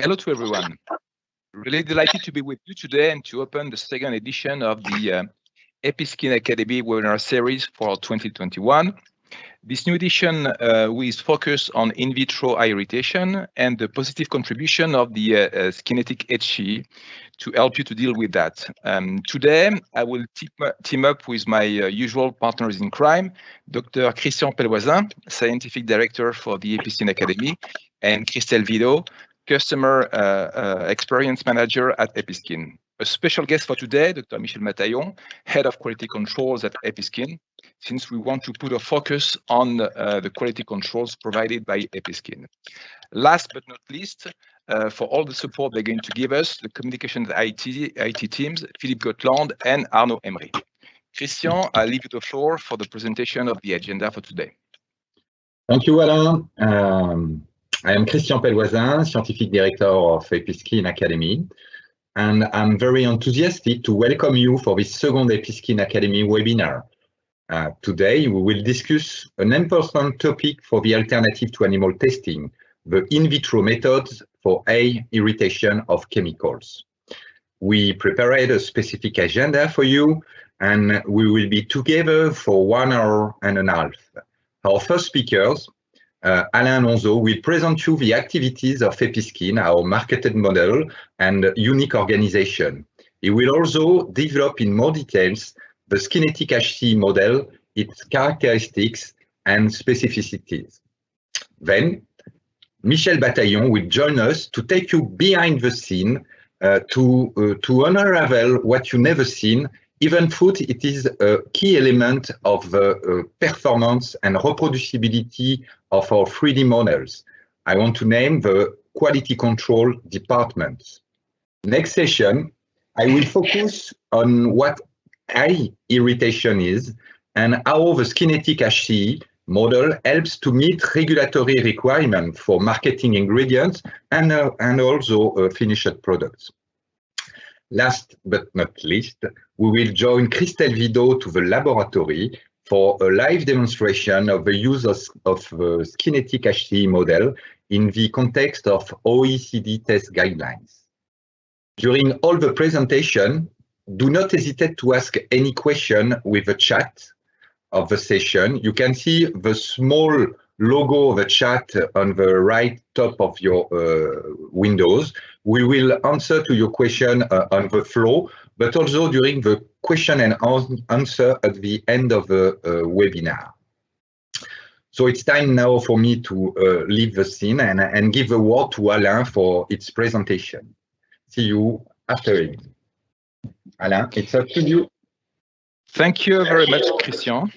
Hello to everyone. Really delighted to be with you today and to open the second edition of the EpiSkin Academy webinar series for 2021. This new edition will focus on in vitro eye irritation and the positive contribution of the Skinetic HC to help you to deal with that. Today, I will team up with my usual partners in crime, Dr. Christian Pelvoisin, Scientific Director for the EpiSkin Academy, and Christelle Vido, Customer Experience Manager at EpiSkin. A special guest for today, Dr. Michel Mataillon, Head of Quality Controls at EpiSkin, since we want to put a focus on the quality controls provided by EpiSkin. Last but not least, for all the support they're going to give us, the communications IT teams, Philippe Gotland and Arnaud Emery. Christian, I'll leave you the floor for the presentation of the agenda for today. Thank you, Alain. I am Christian Pelvoisin, Scientific Director of EpiSkin Academy, and I'm very enthusiastic to welcome you for this second EpiSkin Academy webinar. Today, we will discuss an important topic for the alternative to animal testing, the in vitro methods for eye irritation of chemicals. We prepared a specific agenda for you, and we will be together for 1 hour and a half. Our first speakers, Alain Alonso, will present you the activities of EpiSkin, our marketed model and unique organization. He will also develop in more details the Skinetic HC model, its characteristics and specificities. Then, Michel Bataillon will join us to take you behind the scene to unravel what you never seen. Even though it is a key element of the performance and reproducibility of our 3D models. I want to name the quality control department. Next session, I will focus on what eye irritation is and how the Skinetic HC model helps to meet regulatory requirements for marketing ingredients and also finished products. Last but not least, we will join Christelle Vido to the laboratory for a live demonstration of the use of the Skinetic HC model in the context of OECD test guidelines. During all the presentation, do not hesitate to ask any question with the chat of the session. You can see the small logo of the chat on the right top of your windows. We will answer to your question on the floor, but also during the question and answer at the end of the webinar. So it's time now for me to leave the scene and give the word to Alain for its presentation. See you after it. Alain, it's up to you. Thank you very much, Christian.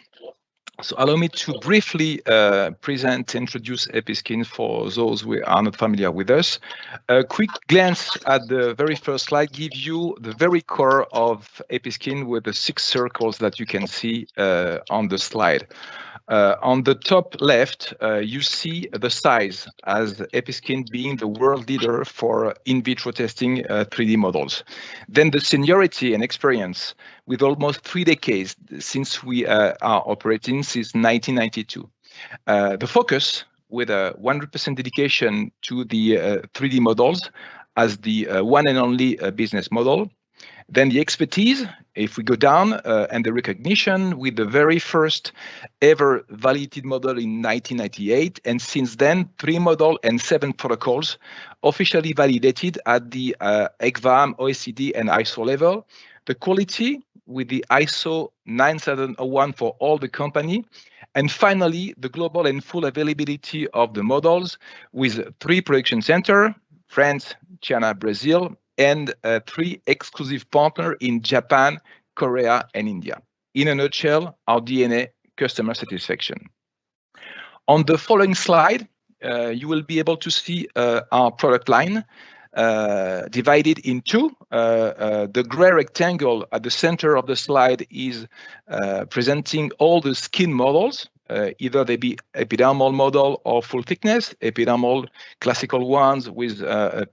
So allow me to briefly introduce EpiSkin for those who are not familiar with us. A quick glance at the very first slide gives you the very core of EpiSkin with the 6 circles that you can see on the slide. On the top left, you see the size as EpiSkin being the world leader for in vitro testing 3D models. Then the seniority and experience with almost 3 decades since we are operating since 1992. The focus with a 100% dedication to the 3D models as the one and only business model. Then the expertise, if we go down, and the recognition with the very first ever validated model in 1998. And since then, 3 models and 7 protocols officially validated at the ECVAM, OECD, and ISO level. The quality with the ISO 9001 for all the company. And finally, the global and full availability of the models with 3 production centers, France, China, Brazil, and 3 exclusive partners in Japan, Korea, and India. In a nutshell, our DNA, customer satisfaction. On the following slide, you will be able to see our product line divided in 2. The gray rectangle at the center of the slide is presenting all the skin models, either they be epidermal model or full thickness, epidermal classical ones with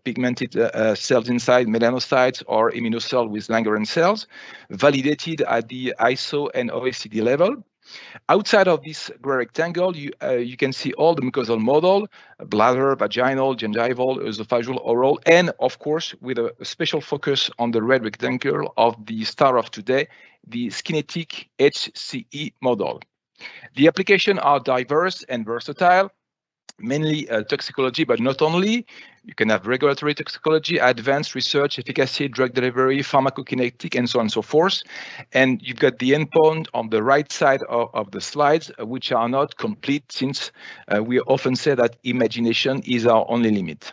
pigmented cells inside, melanocytes, or immunocell with Langerhans cells, validated at the ISO and OECD level. Outside of this gray rectangle, you can see all the mucosal model: bladder, vaginal, gingival, esophageal, oral, and of course, with a special focus on the red rectangle of the star of today, the Skinetic HCE model. The applications are diverse and versatile, mainly toxicology, but not only. You can have regulatory toxicology, advanced research, efficacy, drug delivery, pharmacokinetic, and so on and so forth. And you've got the endpoint on the right side of the slides, which are not complete, since we often say that imagination is our only limit.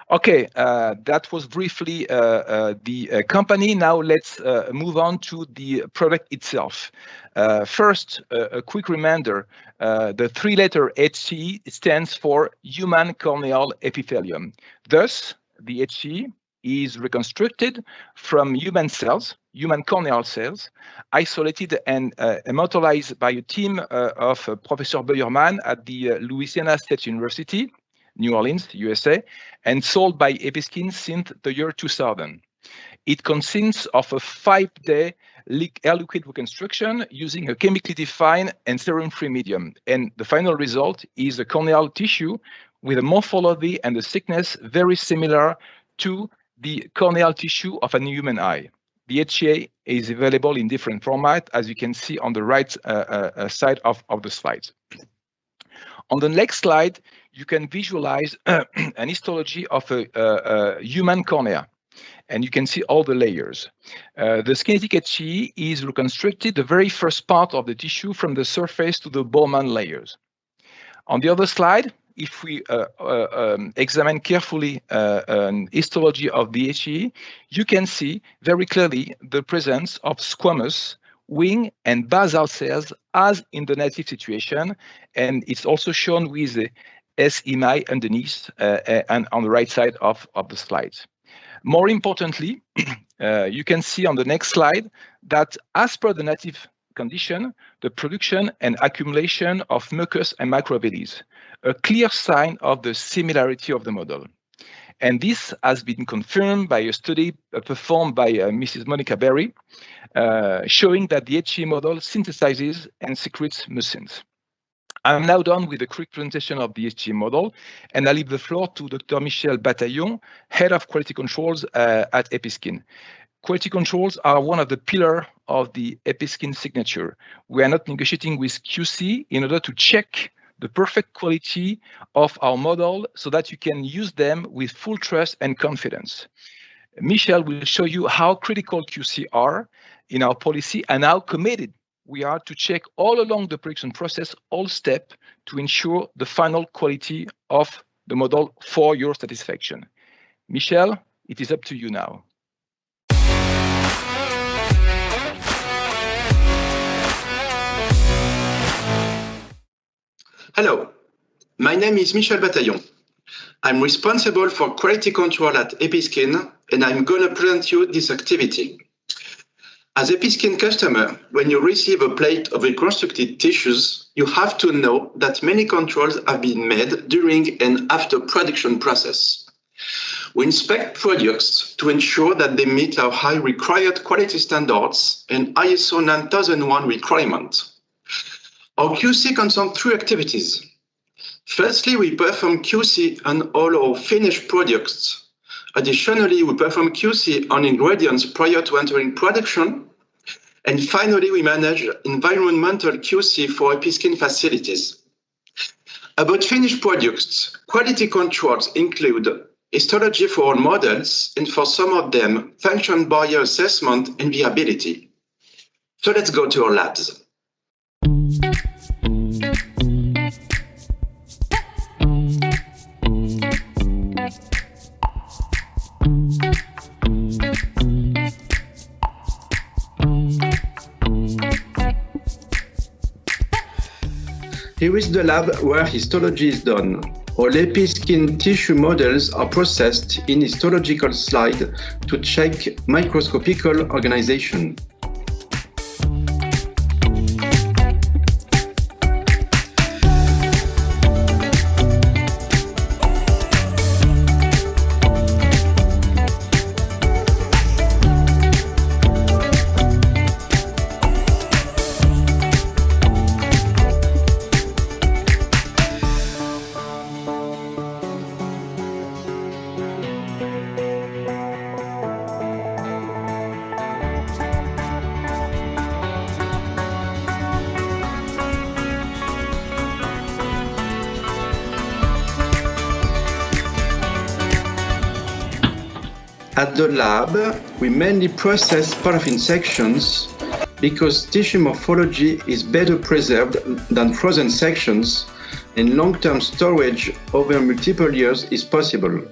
Okay, that was briefly the company. Now let's move on to the product itself. First, a quick reminder, the three-letter HCE stands for human corneal epithelium. Thus, the HCE is reconstructed from human cells, human corneal cells, isolated and immortalized by a team of Professor Beuermann at the Louisiana State University, New Orleans, USA, and sold by Episkin since the year 2000. It consists of a 5-day air liquid reconstruction using a chemically defined and serum-free medium. And the final result is a corneal tissue with a morphology and a thickness very similar to the corneal tissue of a human eye. The HCA is available in different formats, as you can see on the right side of the slide. On the next slide, you can visualize an histology of a human cornea, and you can see all the layers. The Skinetic HCE is reconstructed the very first part of the tissue from the surface to the Bowman layers. On the other slide, if we examine carefully an histology of the HCE, you can see very clearly the presence of squamous, wing, and basal cells as in the native situation, and it's also shown with the S-EMI underneath and on the right side of the slide. More importantly, you can see on the next slide that as per the native condition, the production and accumulation of mucus and microvilli, a clear sign of the similarity of the model. And this has been confirmed by a study performed by Mrs. Monica Berry, showing that the HCE model synthesizes and secretes mucins. I'm now done with a quick presentation of the HCE model, and I leave the floor to Dr. Michel Bataillon, Head of Quality Controls at Episkin. Quality controls are one of the pillars of the Episkin signature. We are not negotiating with QC in order to check the perfect quality of our model so that you can use them with full trust and confidence. Michel will show you how critical QC are in our policy and how committed we are to check all along the production process, all steps, to ensure the final quality of the model for your satisfaction. Michel, it is up to you now. Hello, my name is Michel Bataillon. I'm responsible for quality control at Episkin, and I'm going to present you this activity. As Episkin customer, when you receive a plate of reconstructed tissues, you have to know that many controls have been made during and after production process. We inspect products to ensure that they meet our high required quality standards and ISO 9001 requirement. Our QC concerns 3 activities. Firstly, we perform QC on all our finished products. Additionally, we perform QC on ingredients prior to entering production. And finally, we manage environmental QC for Episkin facilities. About finished products, quality controls include histology for all models, and for some of them, function barrier assessment and viability. So let's go to our labs. Here is the lab where histology is done. All Episkin tissue models are processed in histological slide to check microscopical organization. At the lab, we mainly process paraffin sections because tissue morphology is better preserved than frozen sections, and long-term storage over multiple years is possible.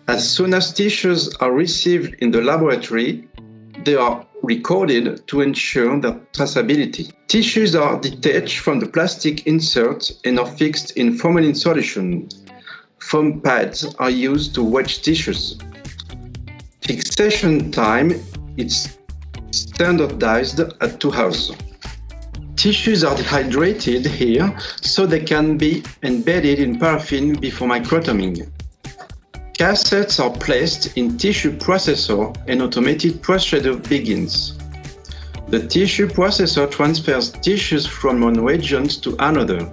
As soon as tissues are received in the laboratory, they are recorded to ensure their traceability. Tissues are detached from the plastic insert and are fixed in formalin solution. Foam pads are used to wedge tissues. Fixation time is standardized at 2 hours. Tissues are dehydrated here so they can be embedded in paraffin before microtoming. Cassettes are placed in tissue processor and automated procedure begins. The tissue processor transfers tissues from one region to another.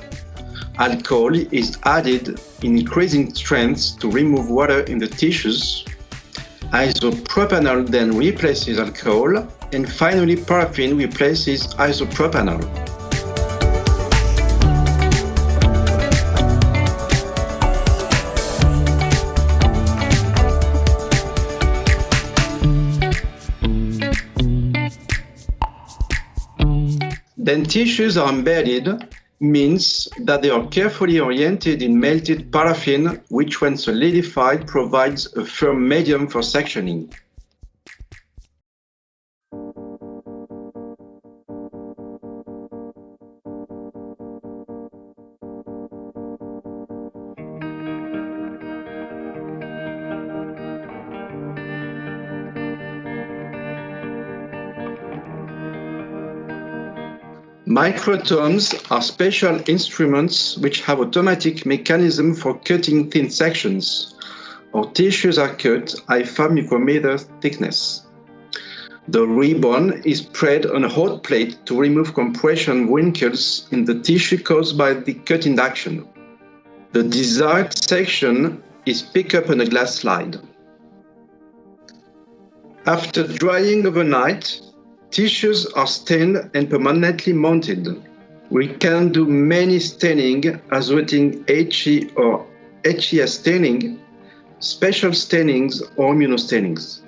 Alcohol is added in increasing strength to remove water in the tissues. Isopropanol then replaces alcohol, and finally paraffin replaces isopropanol. Then tissues are embedded, means that they are carefully oriented in melted paraffin, which when solidified provides a firm medium for sectioning. Microtomes are special instruments which have automatic mechanism for cutting thin sections. Our tissues are cut at 5 micrometer thickness. The ribbon is spread on a hot plate to remove compression wrinkles in the tissue caused by the cutting action. The desired section is picked up on a glass slide. After drying overnight, tissues are stained and permanently mounted. We can do many staining, azoting HE or HES staining, special stainings or immunostainings.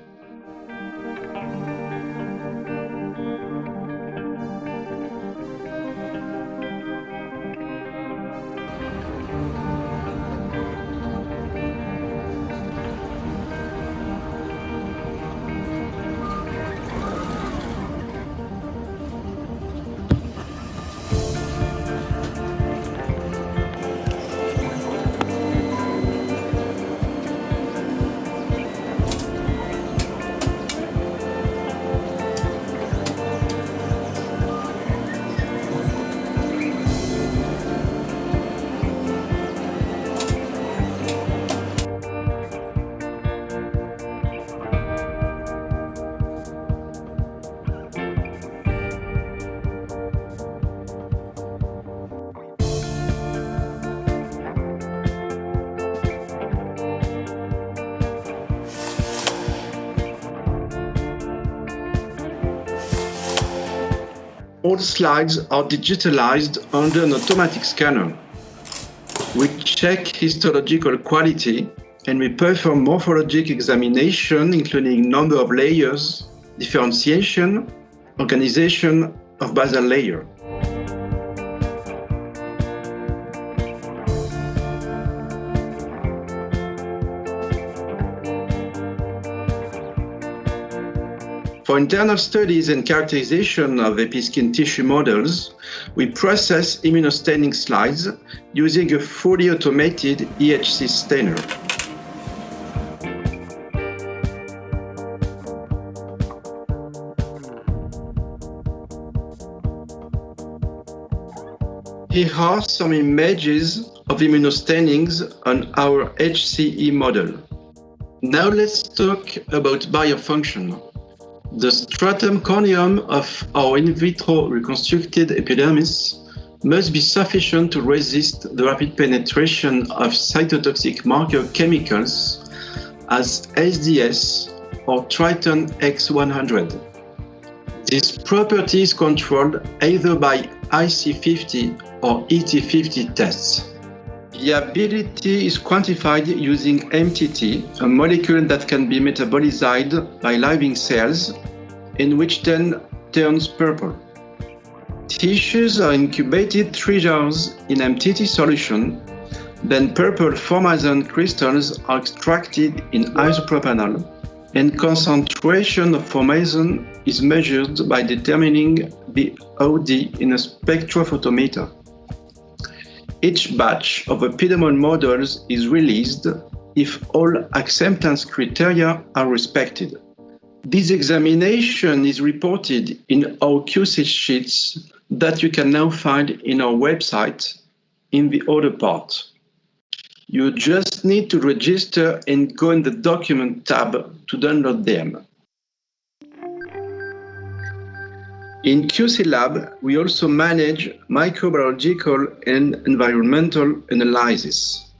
All slides are digitalized under an automatic scanner. We check histological quality and we perform morphologic examination, including number of layers, differentiation, organization of basal layer. For internal studies and characterization of episkin tissue models, we process immunostaining slides using a fully automated EHC stainer. Here are some images of immunostainings on our HCE model. Now let's talk about barrier function. The stratum corneum of our in vitro reconstructed epidermis must be sufficient to resist the rapid penetration of cytotoxic marker chemicals as SDS or Triton X100. This property is controlled either by IC50 or ET50 tests. Viability is quantified using MTT, a molecule that can be metabolized by living cells and which then turns purple. Tissues are incubated 3 hours in MTT solution, then purple formazine crystals are extracted in isopropanol, and concentration of formazine is measured by determining the OD in a spectrophotometer. Each batch of epidermal models is released if all acceptance criteria are respected. This examination is reported in our QC sheets that you can now find in our website in the other part. You just need to register and go in the document tab to download them. In QC Lab, we also manage microbiological and environmental analysis.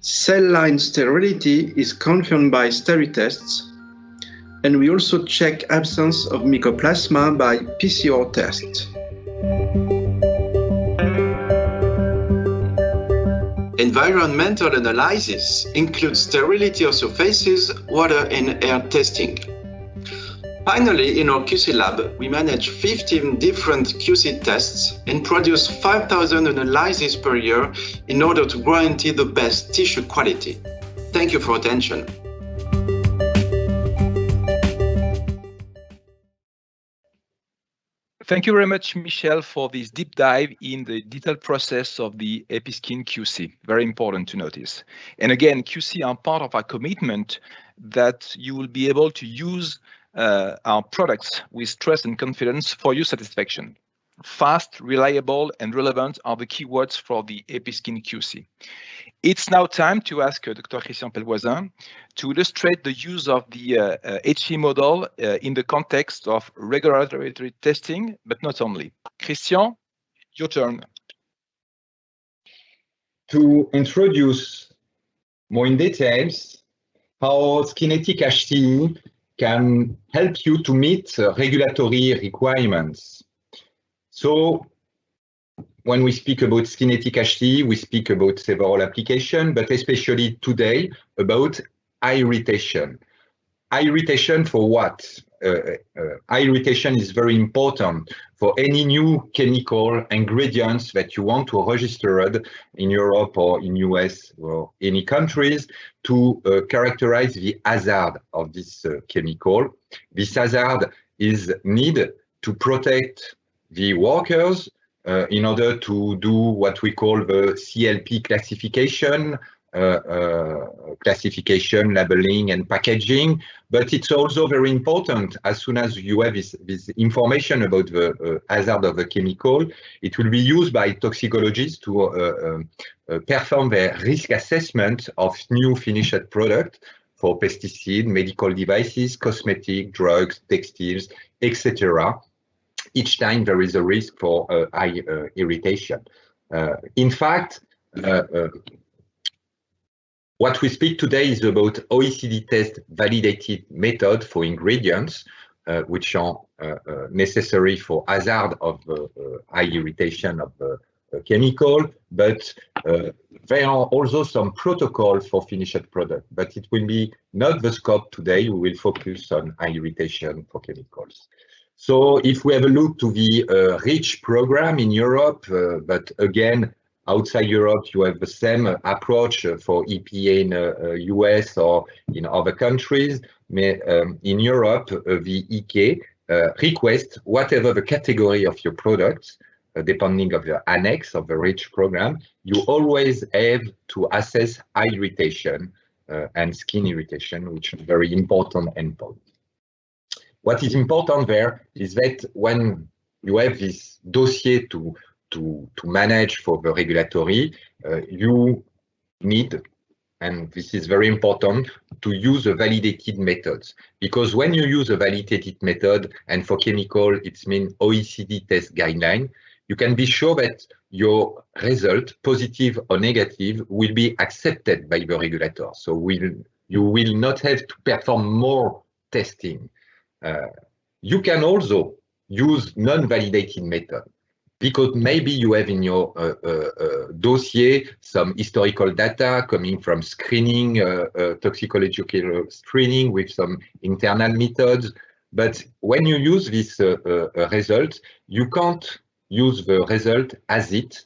Cell line sterility is confirmed by steri tests, and we also check absence of mycoplasma by PCR test. Environmental analysis includes sterility of surfaces, water and air testing. Finally, in our QC lab, we manage 15 different QC tests and produce 5,000 analyses per year in order to guarantee the best tissue quality. Thank you for attention. Thank you very much, Michel, for this deep dive in the detailed process of the EpiSkin QC. Very important to notice. And again, QC are part of our commitment that you will be able to use our products with trust and confidence for your satisfaction. Fast, reliable, and relevant are the keywords for the EpiSkin QC. It's now time to ask Dr. Christian Pellevoisin to illustrate the use of the HE model in the context of regulatory testing, but not only. Christian, your turn. To introduce more in details how Skinetic HT can help you to meet regulatory requirements. So when we speak about Skinetic HT, we speak about several applications, but especially today about eye irritation. Eye irritation for what? Eye irritation is very important for any new chemical ingredients that you want to register in Europe or in US or any countries to characterize the hazard of this chemical. This hazard is needed to protect the workers in order to do what we call the CLP classification, labeling and packaging, but it's also very important as soon as you have this information about the hazard of the chemical, it will be used by toxicologists to perform their risk assessment of new finished product for pesticide, medical devices, cosmetic, drugs, textiles, etc. Each time there is a risk for eye irritation. In fact, what we speak today is about OECD test validated method for ingredients, which are necessary for hazard of eye irritation of chemical, but there are also some protocols for finished product, but it will be not the scope today. We will focus on eye irritation for chemicals. So if we have a look to the REACH program in Europe, but again, outside Europe, you have the same approach for EPA in US or in other countries. In Europe, the EK requests whatever the category of your products, depending of the annex of the REACH program, you always have to assess eye irritation and skin irritation, which is a very important endpoint. What is important there is that when you have this dossier to manage for the regulatory, you need, and this is very important, to use a validated methods. Because when you use a validated method, and for chemical, it means OECD test guideline, you can be sure that your result, positive or negative, will be accepted by the regulator. So you will not have to perform more testing. You can also use non-validated method. because maybe you have in your dossier some historical data coming from screening, toxicological screening with some internal methods. But when you use this result, you can't use the result as it's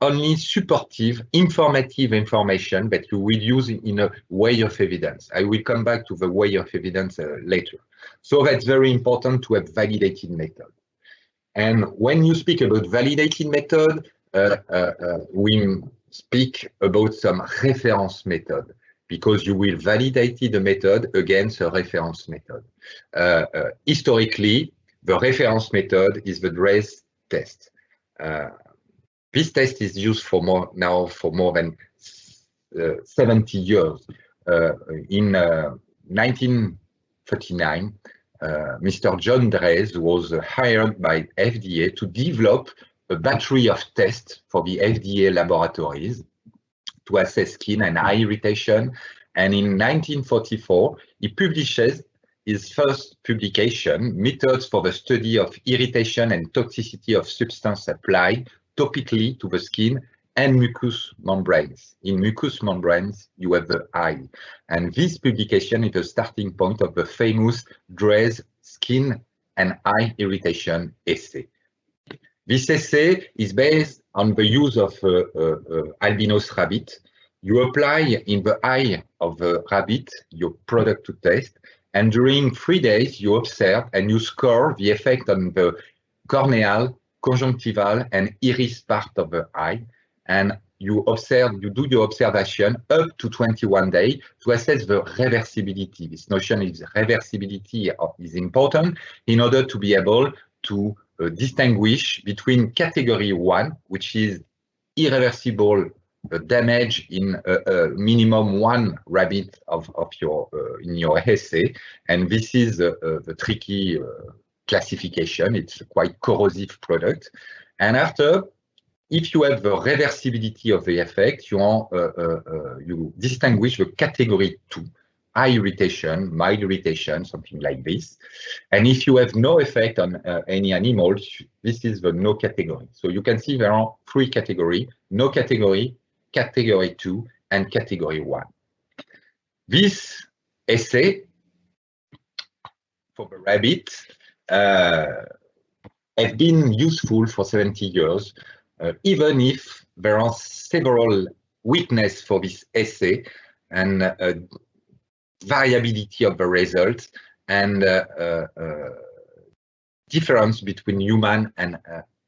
only supportive, informative information that you will use in a way of evidence. I will come back to the way of evidence later. So that's very important to have validated method. And when you speak about validated method, we speak about some reference method, because you will validate the method against a reference method. Historically, the reference method is the DRES test. This test is used for more than 70 years. In 1939, Mr. John Dres was hired by FDA to develop a battery of tests for the FDA laboratories to assess skin and eye irritation. And in 1944, he publishes his first publication, Methods for the Study of Irritation and Toxicity of Substance Applied Topically to the Skin and Mucous Membranes. In mucous membranes, you have the eye. And this publication is the starting point of the famous DRES Skin and Eye Irritation essay. This essay is based on the use of albinos rabbit. You apply in the eye of the rabbit your product to test, and during 3 days you observe and you score the effect on the corneal, conjunctival, and iris part of the eye, and you do your observation up to 21 days to assess the reversibility. This notion is reversibility is important in order to be able to distinguish between category 1, which is irreversible damage in minimum 1 rabbit in your essay, and this is the tricky classification. It's a quite corrosive product. And after, if you have the reversibility of the effect, you distinguish the category 2, eye irritation, mild irritation, something like this. And if you have no effect on any animals, this is the no category. So you can see there are 3 categories: no category, category 2, and category 1. This essay for the rabbit have been useful for 70 years, even if there are several weaknesses for this essay and variability of the results and difference between human and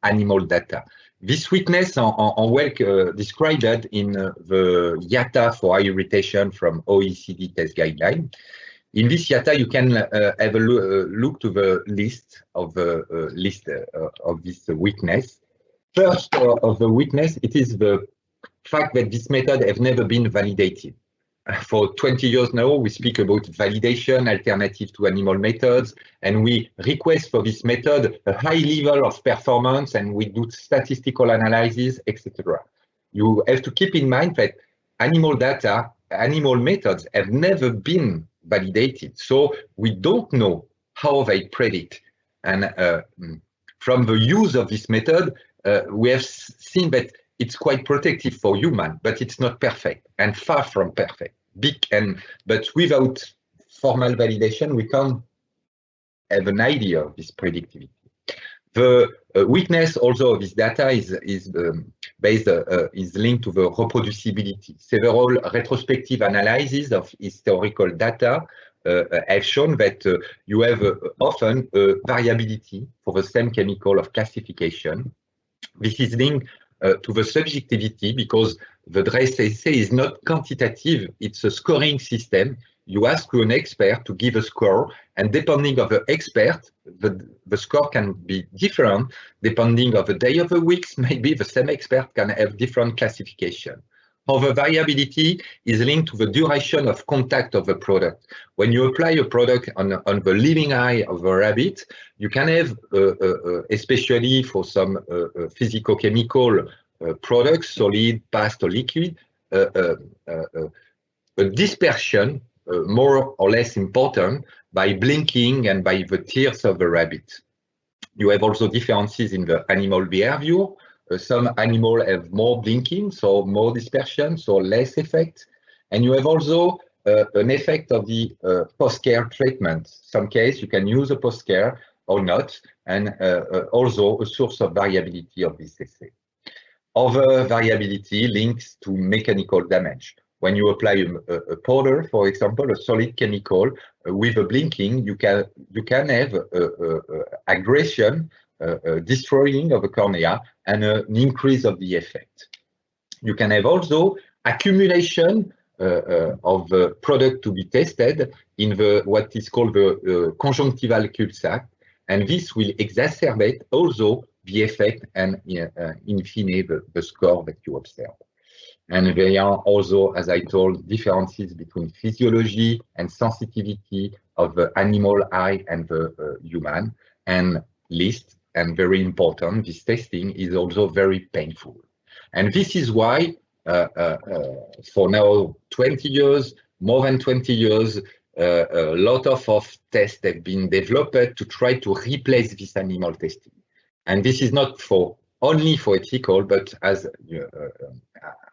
animal data. This weakness are well described in the IATA for eye irritation from OECD test guideline. In this IATA, you can have a look to the list of this weakness. First of the weakness, it is the fact that this method have never been validated. For 20 years now, we speak about validation, alternative to animal methods, and we request for this method a high level of performance, and we do statistical analysis, etc. You have to keep in mind that animal data, animal methods have never been validated, so we don't know how they predict. And from the use of this method, we have seen that it's quite protective for human, but it's not perfect and far from perfect. But without formal validation, we can't have an idea of this predictivity. The weakness also of this data is linked to the reproducibility. Several retrospective analyses of historical data have shown that you have often variability for the same chemical of classification. This is linked to the subjectivity, because the DRES essay is not quantitative, it's a scoring system. You ask an expert to give a score, and depending on the expert, the score can be different. Depending on the day of the week, maybe the same expert can have different classification. However, variability is linked to the duration of contact of the product. When you apply a product on the living eye of a rabbit, you can have, especially for some physicochemical products, solid, past, or liquid, a dispersion more or less important by blinking and by the tears of the rabbit. You have also differences in the animal behavior. Some animals have more blinking, so more dispersion, so less effect. And you have also an effect of the post-care treatment. Some case you can use a post-care or not, and also a source of variability of this assay. Other variability links to mechanical damage. When you apply a powder, for example, a solid chemical with a blinking, you can have aggression, destroying of the cornea, and an increase of the effect. You can have also accumulation of the product to be tested in the what is called the conjunctival cul-de-sac, and this will exacerbate also the effect and in fine the score that you observe. And there are also, as I told, differences between physiology and sensitivity of the animal eye and the human. And least, and very important, this testing is also very painful. And this is why for now 20 years, more than 20 years, a lot of tests have been developed to try to replace this animal testing. And this is not only for ethical, but as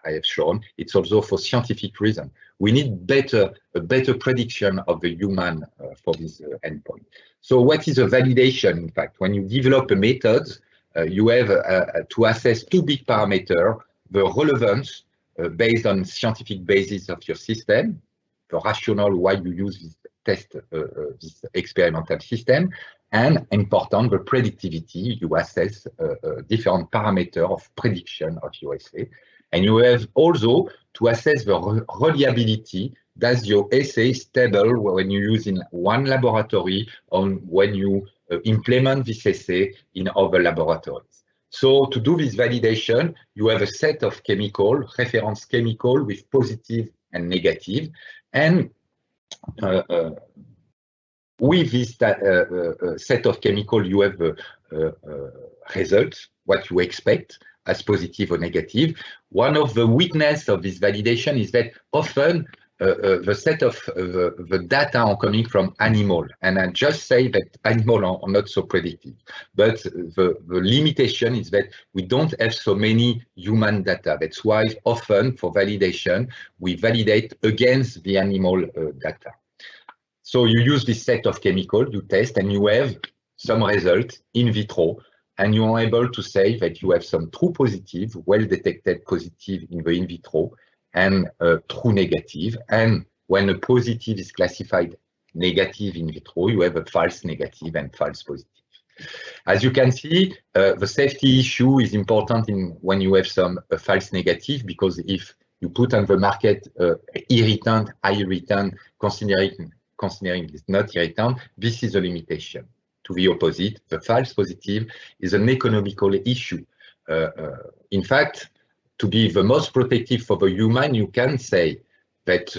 I have shown, it's also for scientific reason. We need a better prediction of the human for this endpoint. So what is a validation? In fact, when you develop a method, you have to assess two big parameters: the relevance based on scientific basis of your system, the rationale why you use this test, this experimental system, and important, the predictivity. You assess different parameters of prediction of your assay. And you have also to assess the reliability. Does your assay stable when you use in one laboratory or when you implement this assay in other laboratories? So to do this validation, you have a set of chemical, reference chemical with positive and negative. And with this set of chemical, you have results, what you expect as positive or negative. One of the weaknesses of this validation is that often the set of the data are coming from animal, and I just say that animal are not so predictive. But the limitation is that we don't have so many human data. That's why often for validation, we validate against the animal data. So you use this set of chemicals, you test, and you have some results in vitro, and you are able to say that you have some true positive, well-detected positive in the in vitro, and true negative. And when a positive is classified negative in vitro, you have a false negative and false positive. As you can see, the safety issue is important when you have some false negative, because if you put on the market irritant, high irritant, considering it's not irritant, this is a limitation. To the opposite, the false positive is an economical issue. In fact, to be the most protective for the human, you can say that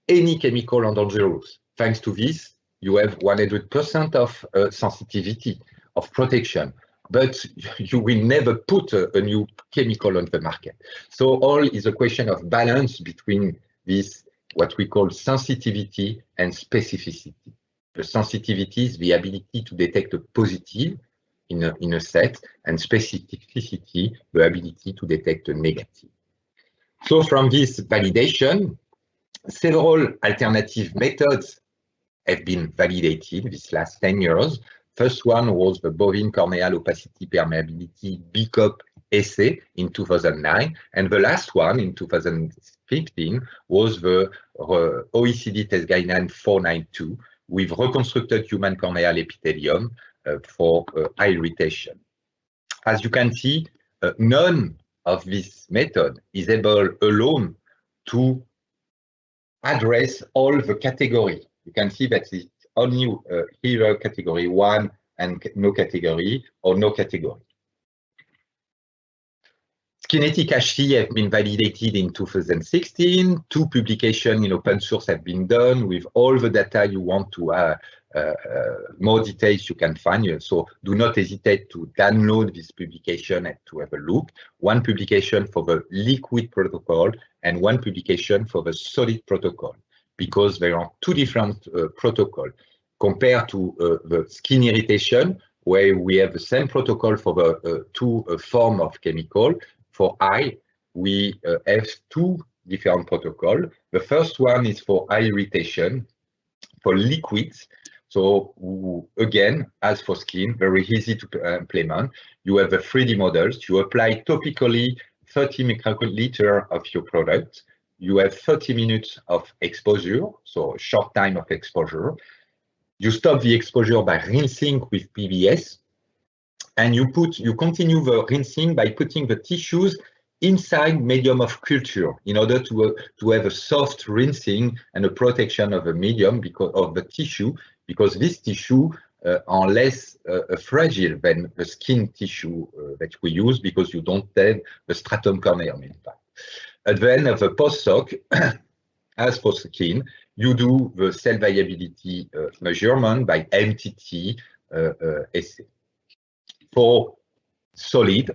any chemical are dangerous. Thanks to this, you have 100% of sensitivity, of protection, but you will never put a new chemical on the market. So all is a question of balance between this, what we call sensitivity and specificity. The sensitivity is the ability to detect a positive in a set, and specificity, the ability to detect a negative. So from this validation, several alternative methods have been validated this last 10 years. First one was the bovine corneal opacity permeability BCOP assay in 2009, and the last one in 2015 was the OECD test guideline 492 with reconstructed human corneal epithelium for eye irritation. As you can see, none of this method is able alone to address all the category. You can see that it's only here category 1 and no category or no category. Kinetic HC have been validated in 2016. 2 publications in open source have been done with all the data you want to more details you can find. So do not hesitate to download this publication and to have a look. One publication for the liquid protocol and one publication for the solid protocol, because there are 2 different protocols. Compared to the skin irritation, where we have the same protocol for the two form of chemical. For eye, we have two different protocols. The first one is for eye irritation, for liquids. So again, as for skin, very easy to implement. You have the 3D models. You apply topically 30 microliter of your product. You have 30 minutes of exposure, so a short time of exposure. You stop the exposure by rinsing with PBS, and you continue the rinsing by putting the tissues inside medium of culture in order to have a soft rinsing and a protection of the medium because of the tissue, because this tissue are less fragile than the skin tissue that we use, because you don't have the stratum corneum in fact. At the end of the post-soak, as for skin, you do the cell viability measurement by MTT assay. For solid,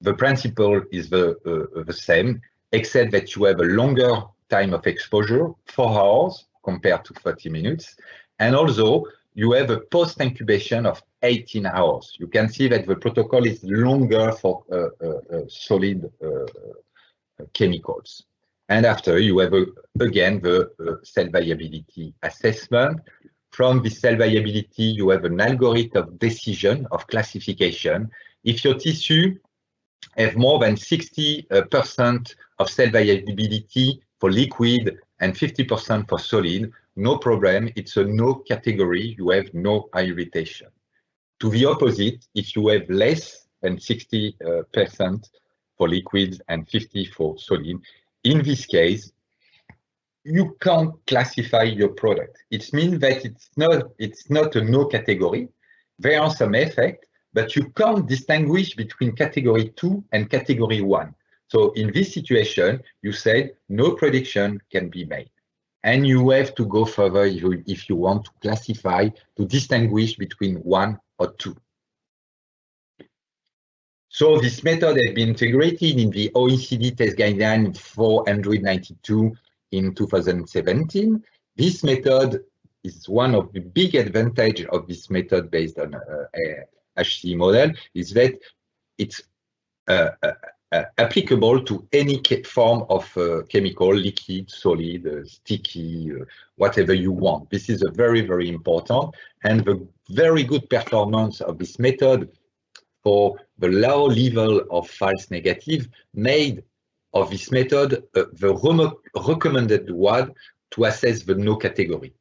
the principle is the same, except that you have a longer time of exposure, 4 hours compared to 30 minutes. And also, you have a post-incubation of 18 hours. You can see that the protocol is longer for solid chemicals. And after, you have again the cell viability assessment. From the cell viability, you have an algorithm of decision, of classification. If your tissue have more than 60% of cell viability for liquid and 50% for solid, no problem, it's a no category, you have no irritation. To the opposite, if you have less than 60% for liquids and 50% for solid, in this case, you can't classify your product. It means that it's not a no category. There are some effects, but you can't distinguish between category 2 and category 1. So in this situation, you said no prediction can be made. And you have to go further if you want to classify, to distinguish between 1 or 2. So this method has been integrated in the OECD test guideline 492 in 2017. This method is one of the big advantages of this method based on HCE model, is that it's applicable to any form of chemical, liquid, solid, sticky, whatever you want. This is a very, very important, and the very good performance of this method for the low level of false negative made of this method the recommended one to assess the no category.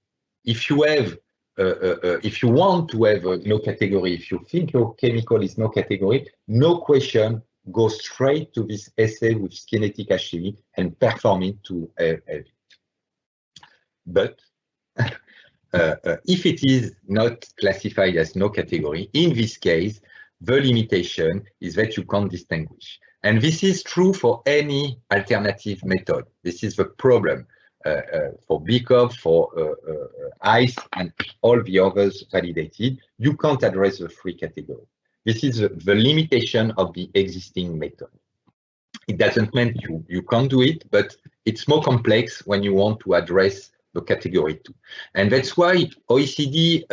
If you have if you want to have a no category, if you think your chemical is no category, no question, go straight to this assay with Skinetic HCE and perform it to have it. But if it is not classified as no category, in this case, the limitation is that you can't distinguish. And this is true for any alternative method. This is the problem for BCOV, for ICE, and all the others validated. You can't address the 3 categories. This is the limitation of the existing method. It doesn't mean you can't do it, but it's more complex when you want to address the category 2. And that's why OECD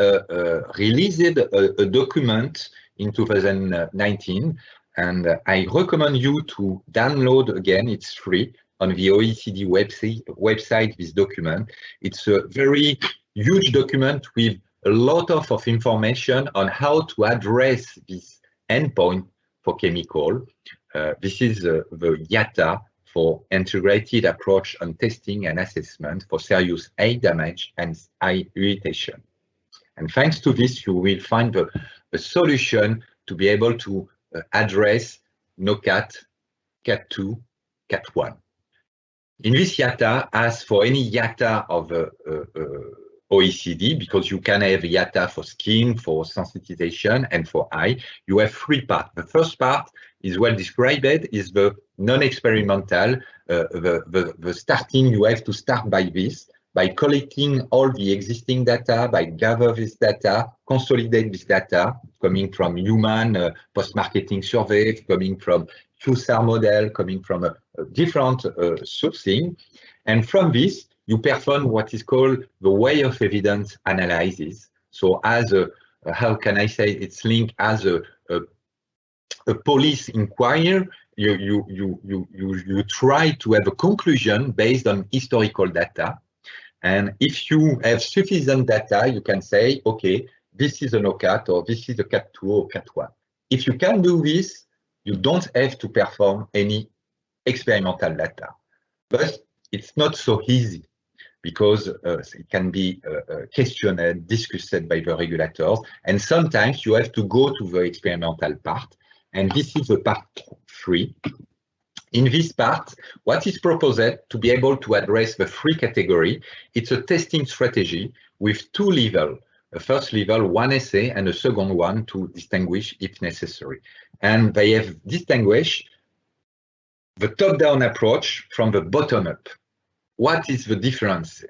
released a document in 2019, and I recommend you to download again, it's free, on the OECD website, this document. It's a very huge document with a lot of information on how to address this endpoint for chemical. This is the IATA for Integrated Approach on Testing and Assessment for Serious Eye Damage and Eye Irritation. And thanks to this, you will find a solution to be able to address NOCAT, CAT2, CAT1. In this IATA, as for any IATA of OECD, because you can have IATA for skin, for sensitization, and for eye, you have 3 parts. The first part is well described, is the non-experimental, the starting. You have to start by this, by collecting all the existing data, by gather this data, consolidate this data, coming from human post-marketing survey, coming from QSAR model, coming from a different sourcing. And from this, you perform what is called the way of evidence analysis. So as how can I say, it's linked as a police inquiry. You try to have a conclusion based on historical data. And if you have sufficient data, you can say, okay, this is a no-cat, or this is a cat 2 or cat 1. If you can do this, you don't have to perform any experimental data. But it's not so easy, because it can be questioned, discussed by the regulators, and sometimes you have to go to the experimental part, and this is the part 3. In this part, what is proposed to be able to address the 3 category, it's a testing strategy with 2 levels. A first level, 1 essay, and a second one to distinguish if necessary. And they have distinguished the top-down approach from the bottom-up. What is the difference?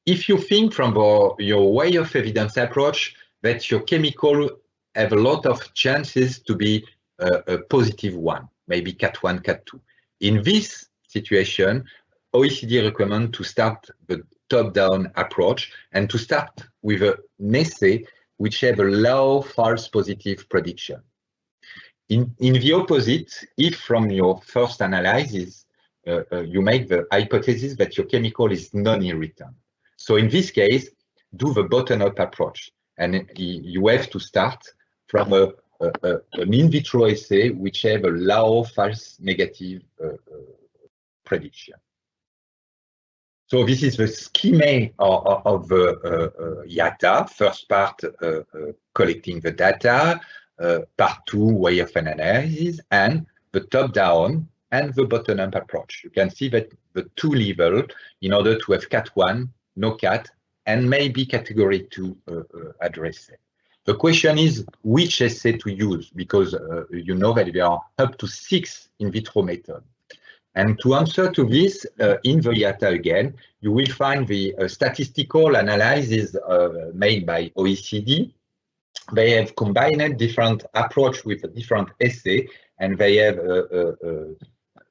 If you think from your way of evidence approach that your chemical have a lot of chances to be a positive one, maybe cat 1, cat 2. In this situation, OECD recommend to start the top-down approach and to start with an essay which have a low false positive prediction. In the opposite, if from your first analysis, you make the hypothesis that your chemical is non-irritant. So in this case, do the bottom-up approach, and you have to start from an in vitro assay which have a low false negative prediction. So this is the schema of the IATA. First part, collecting the data, part 2, way of analysis, and the top-down and the bottom-up approach. You can see that the 2 levels, in order to have cat 1, no cat, and maybe category 2 address it. The question is which assay to use, because you know that there are up to 6 in vitro methods. And to answer to this, in the IATA again, you will find the statistical analysis made by OECD. They have combined different approach with a different assay, and they have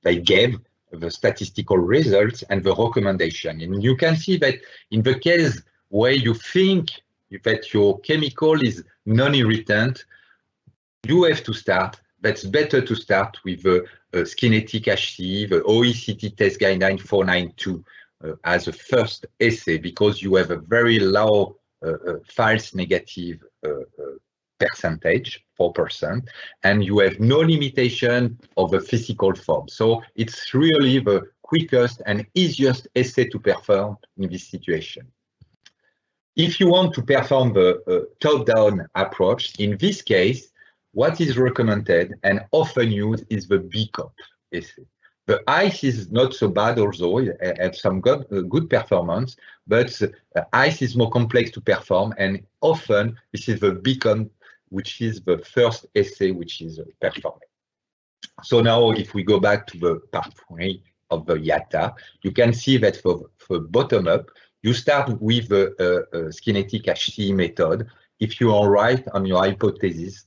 they gave the statistical results and the recommendation. And you can see that in the case where you think that your chemical is non-irritant, you have to start. That's better to start with the Skinetic HC, the OECD test guideline 492 as a first assay, because you have a very low false negative percentage, 4%, and you have no limitation of the physical form. So it's really the quickest and easiest assay to perform in this situation. If you want to perform the top-down approach, in this case, what is recommended and often used is the BCOP assay. The ICE is not so bad, although it has some good performance, but ICE is more complex to perform, and often this is the BCOP, which is the first assay which is performed. So now, if we go back to the part 3 of the IATA, you can see that for bottom-up, you start with the Skinetic HC method. If you are right on your hypothesis,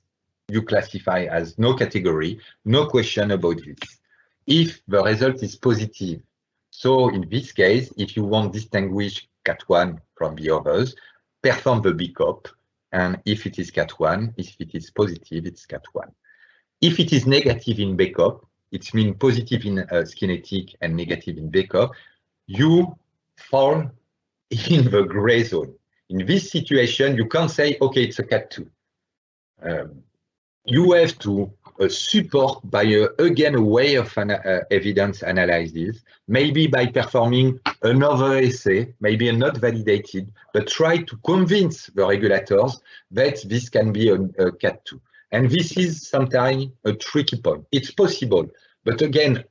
you classify as no category, no question about this. If the result is positive, so in this case, if you want to distinguish cat 1 from the others, perform the BCOP, and if it is cat 1, if it is positive, it's cat 1. If it is negative in BCOP, it means positive in Skinetic and negative in BCOP, you fall in the gray zone. In this situation, you can't say, okay, it's a cat 2. You have to support by, again, a way of evidence analysis, maybe by performing another assay, maybe not validated, but try to convince the regulators that this can be a cat 2. And this is sometimes a tricky point. It's possible, but again,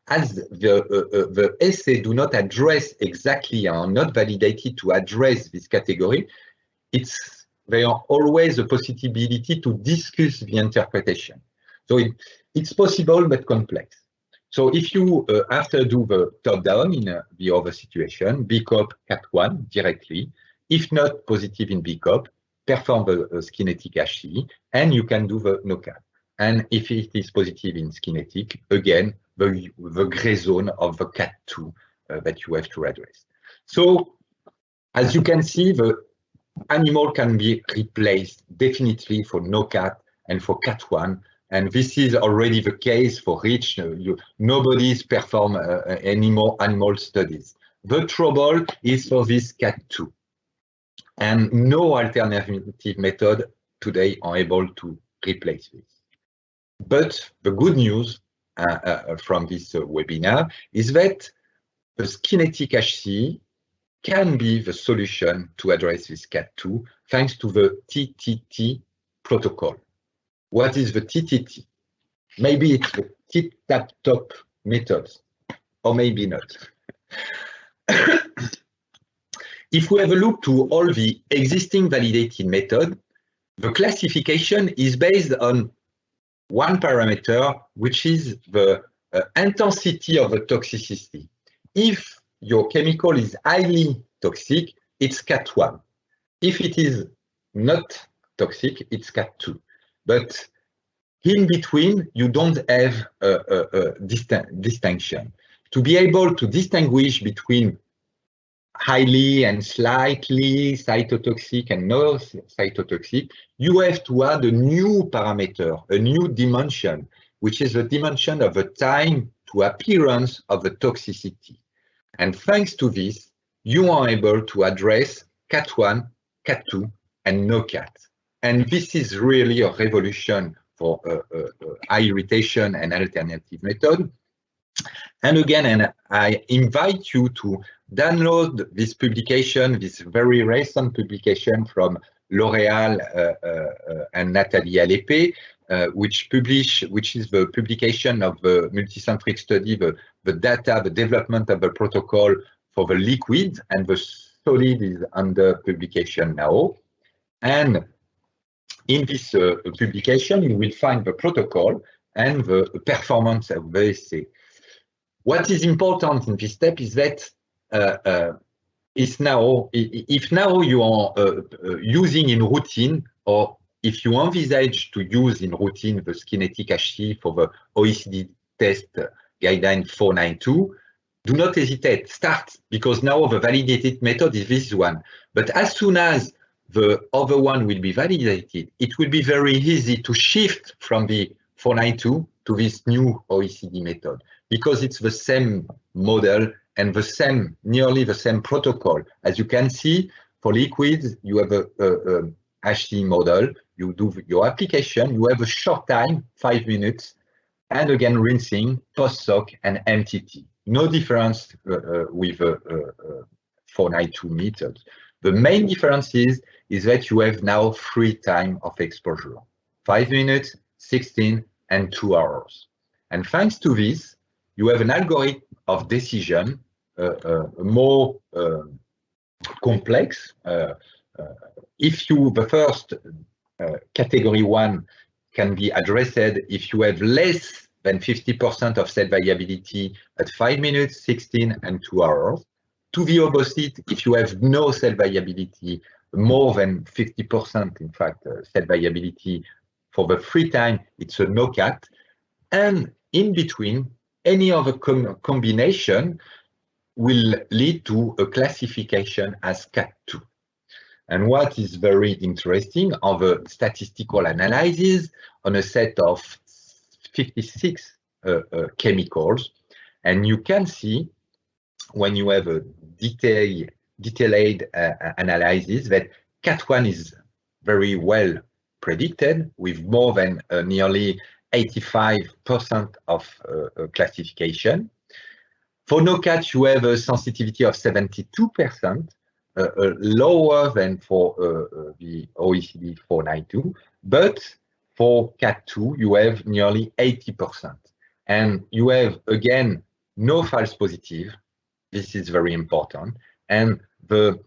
as the assay do not address exactly, are not validated to address this category, there are always a possibility to discuss the interpretation. So it's possible, but complex. So if you, after do the top-down in the other situation, BCOP cat 1 directly, if not positive in BCOP, perform the Skinetic HC, and you can do the no-cat. And if it is positive in Skinetic, again, the gray zone of the cat 2 that you have to address. So as you can see, the animal can be replaced definitely for NOCAT and for CAT1. And this is already the case for REACH. Nobody's performed any more animal studies. The trouble is for this CAT2. And no alternative method today are able to replace this. But the good news from this webinar is that the kinetic HC can be the solution to address this CAT2 thanks to the TTT protocol. What is the TTT? Maybe it's the tip-tap-top methods, or maybe not. If we have a look to all the existing validated methods, the classification is based on one parameter, which is the intensity of the toxicity. If your chemical is highly toxic, it's CAT1. If it is not toxic, it's CAT2. But in between, you don't have a distinction. To be able to distinguish between highly and slightly cytotoxic and no cytotoxic, you have to add a new parameter, a new dimension, which is the dimension of the time to appearance of the toxicity. And thanks to this, you are able to address CAT1, CAT2, and NOCAT. And this is really a revolution for high irritation and alternative method. And again, and I invite you to download this publication, this very recent publication from L'Oréal and Nathalie Alépée, which is the publication of the multicentric study, the data, the development of the protocol for the liquid, and the solid is under publication now. And in this publication, you will find the protocol and the performance of the assay. What is important in this step is that if now you are using in routine, or if you envisage to use in routine the kinetic HC for the OECD test guideline 492, do not hesitate, start, because now the validated method is this one. But as soon as the other one will be validated, it will be very easy to shift from the 492 to this new OECD method, because it's the same model and the same, nearly the same protocol. As you can see, for liquids, you have a HC model, you do your application, you have a short time, 5 minutes, and again rinsing, post-soak and MTT. No difference with 492 methods. The main difference is that you have now free time of exposure, 5 minutes, 16, and 2 hours. And thanks to this, you have an algorithm of decision more complex. If the first category 1 can be addressed if you have less than 50% of cell viability at 5 minutes, 16, and 2 hours. To the opposite, if you have no cell viability, more than 50%, in fact, cell viability for the free time, it's a NOCAT. And in between, any other combination will lead to a classification as CAT2. And what is very interesting are the statistical analysis on a set of 56 chemicals. And you can see when you have a detailed analysis that CAT1 is very well predicted with more than nearly 85% of classification. For NOCAT, you have a sensitivity of 72%, lower than for the OECD 492, but for CAT2, you have nearly 80%. And you have, again, no false positive. This is very important. And the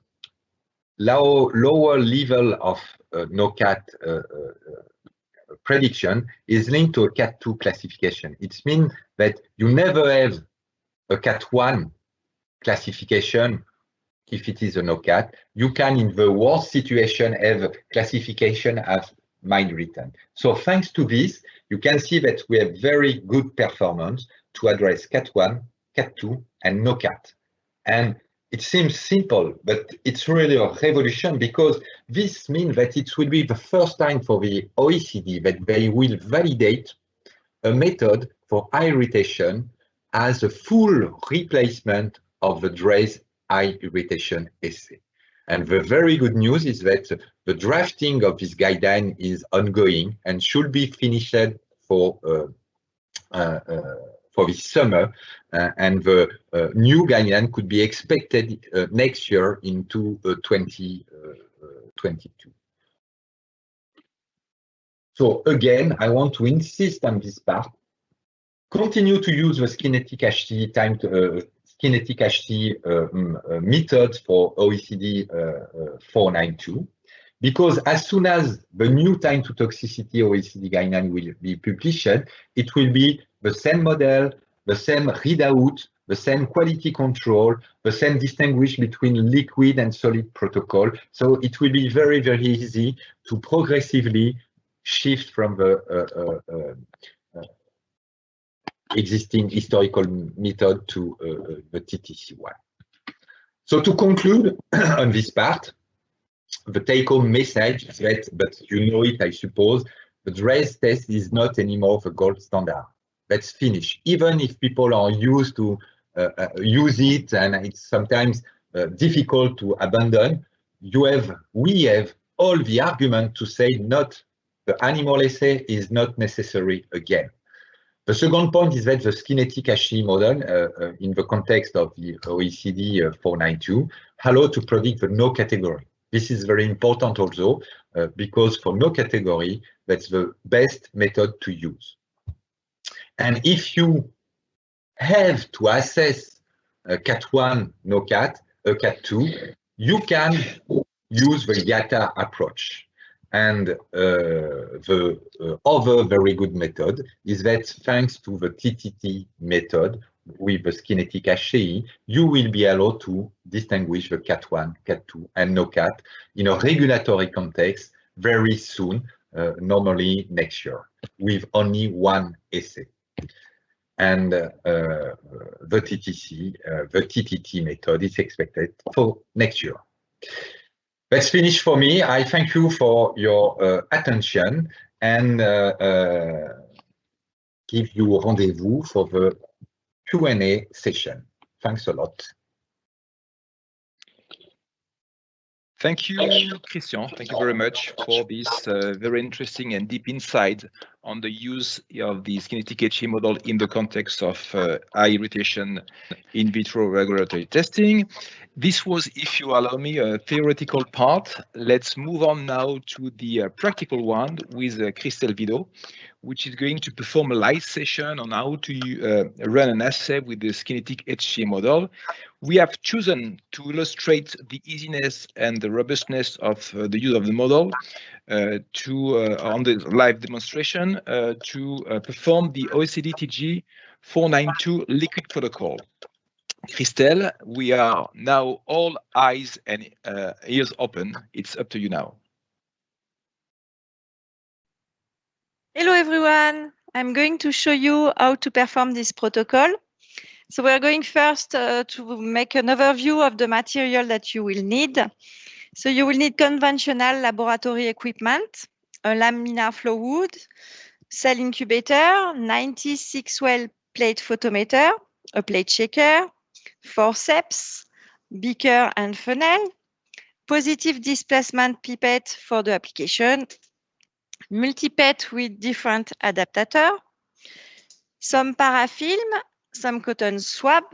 lower level of NOCAT prediction is linked to a CAT2 classification. It means that you never have a CAT1 classification if it is a NOCAT. You can, in the worst situation, have classification as mild written. So thanks to this, you can see that we have very good performance to address CAT1, CAT2, and NOCAT. And it seems simple, but it's really a revolution, because this means that it will be the first time for the OECD that they will validate a method for eye irritation as a full replacement of the DRAISE eye irritation assay. And the very good news is that the drafting of this guideline is ongoing and should be finished for this summer, and the new guideline could be expected next year into 2022. So again, I want to insist on this part. Continue to use the Skinetic HT Skinetic HT method for OECD 492, because as soon as the new time to toxicity OECD guideline will be published, it will be the same model, the same readout, the same quality control, the same distinguish between liquid and solid protocol. So it will be very, very easy to progressively shift from the existing historical method to the TTC one. So to conclude on this part, the take-home message is that, but you know it, I suppose, the DRAISE test is not anymore the gold standard. That's finished. Even if people are used to use it, and it's sometimes difficult to abandon, we have all the argument to say not the animal assay is not necessary again. The second point is that the Skinetic HT model, in the context of the OECD 492, allow to predict the no category. This is very important also, because for no category, that's the best method to use. And if you have to assess CAT1, no CAT, CAT2, you can use the YATA approach. And the other very good method is that thanks to the TTT method with the Skinetic HT, you will be allowed to distinguish the CAT1, CAT2, and no CAT in a regulatory context very soon, normally next year, with only one assay. And the TTT method is expected for next year. That's finished for me. I thank you for your attention, and give you rendezvous for the Q&A session. Thanks a lot. Thank you, Christian. Thank you very much for this very interesting and deep insight on the use of the Skinetic HT model in the context of eye irritation in vitro regulatory testing. This was, if you allow me, a theoretical part. Let's move on now to the practical one with Christelle Vido, which is going to perform a live session on how to run an assay with the Skinetic HT model. We have chosen to illustrate the easiness and the robustness of the use of the model on the live demonstration to perform the OECD TG 492 liquid protocol. Christelle, we are now all eyes and ears open. It's up to you now. Hello everyone, I'm going to show you how to perform this protocol. So we're going first to make an overview of the material that you will need. So you will need conventional laboratory equipment, a laminar flow hood, cell incubator, 96-well plate photometer, a plate shaker, forceps, beaker and funnel, positive displacement pipette for the application, multipette with different adaptator, some parafilm, some cotton swab,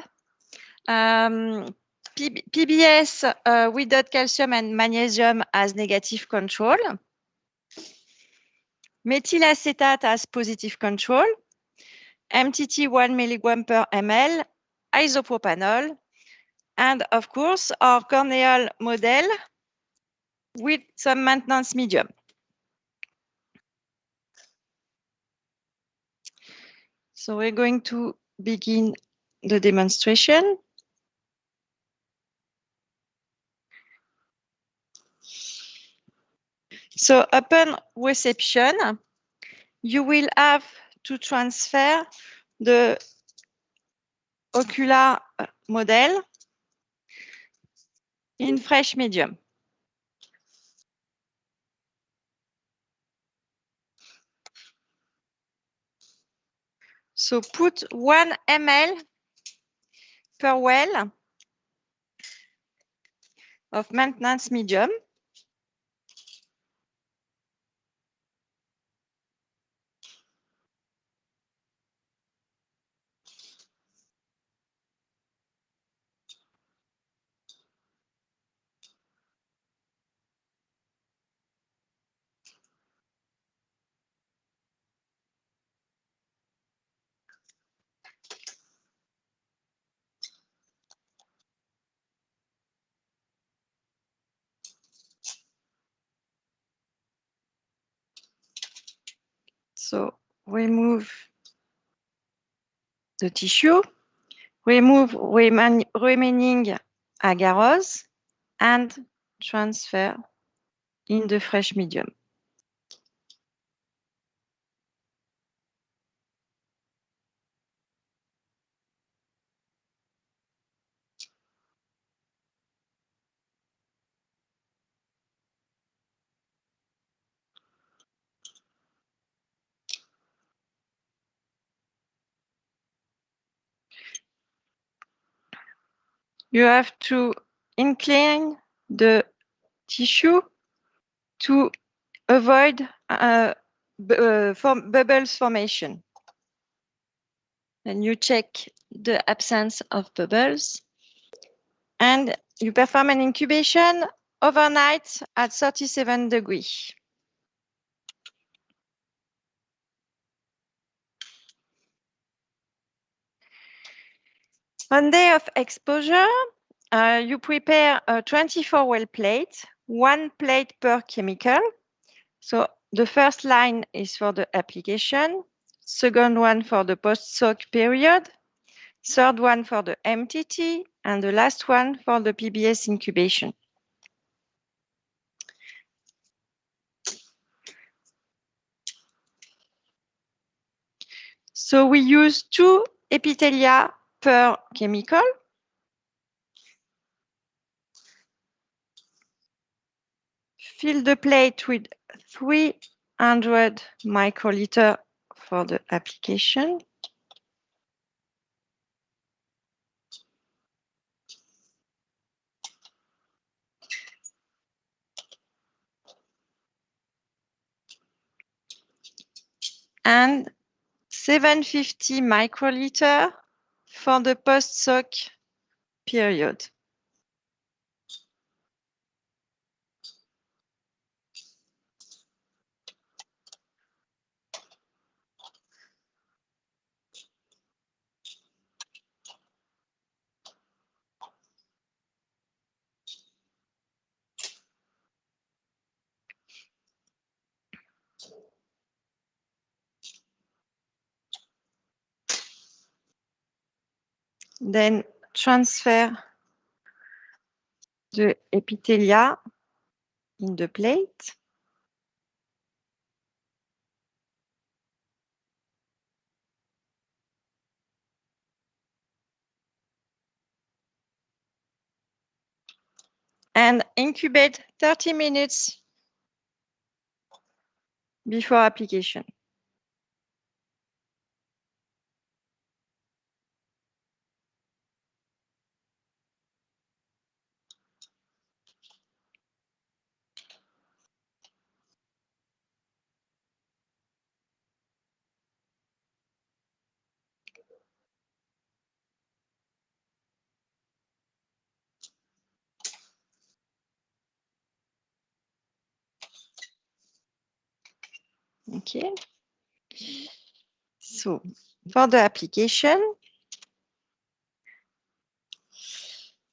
PBS without calcium and magnesium as negative control, methyl acetate as positive control, MTT 1 milligram per ml, isopropanol, and of course our corneal model with some maintenance medium. So we're going to begin the demonstration. So upon reception, you will have to transfer the ocular model in fresh medium. So put 1 ml per well of maintenance medium. So remove the tissue, remove remaining agarose, and transfer in the fresh medium. You have to incline the tissue to avoid bubbles formation. And you check the absence of bubbles. And you perform an incubation overnight at 37 degrees. On day of exposure, you prepare a 24 well plate, 1 plate per chemical. So the first line is for the application, second one for the post-soak period, third one for the MTT, and the last one for the PBS incubation. So we use 2 epithelia per chemical. Fill the plate with 300 microliter for the application. And 750 microliter for the post-soak period. Then transfer the epithelia in the plate. And incubate 30 minutes before application. Okay. So for the application,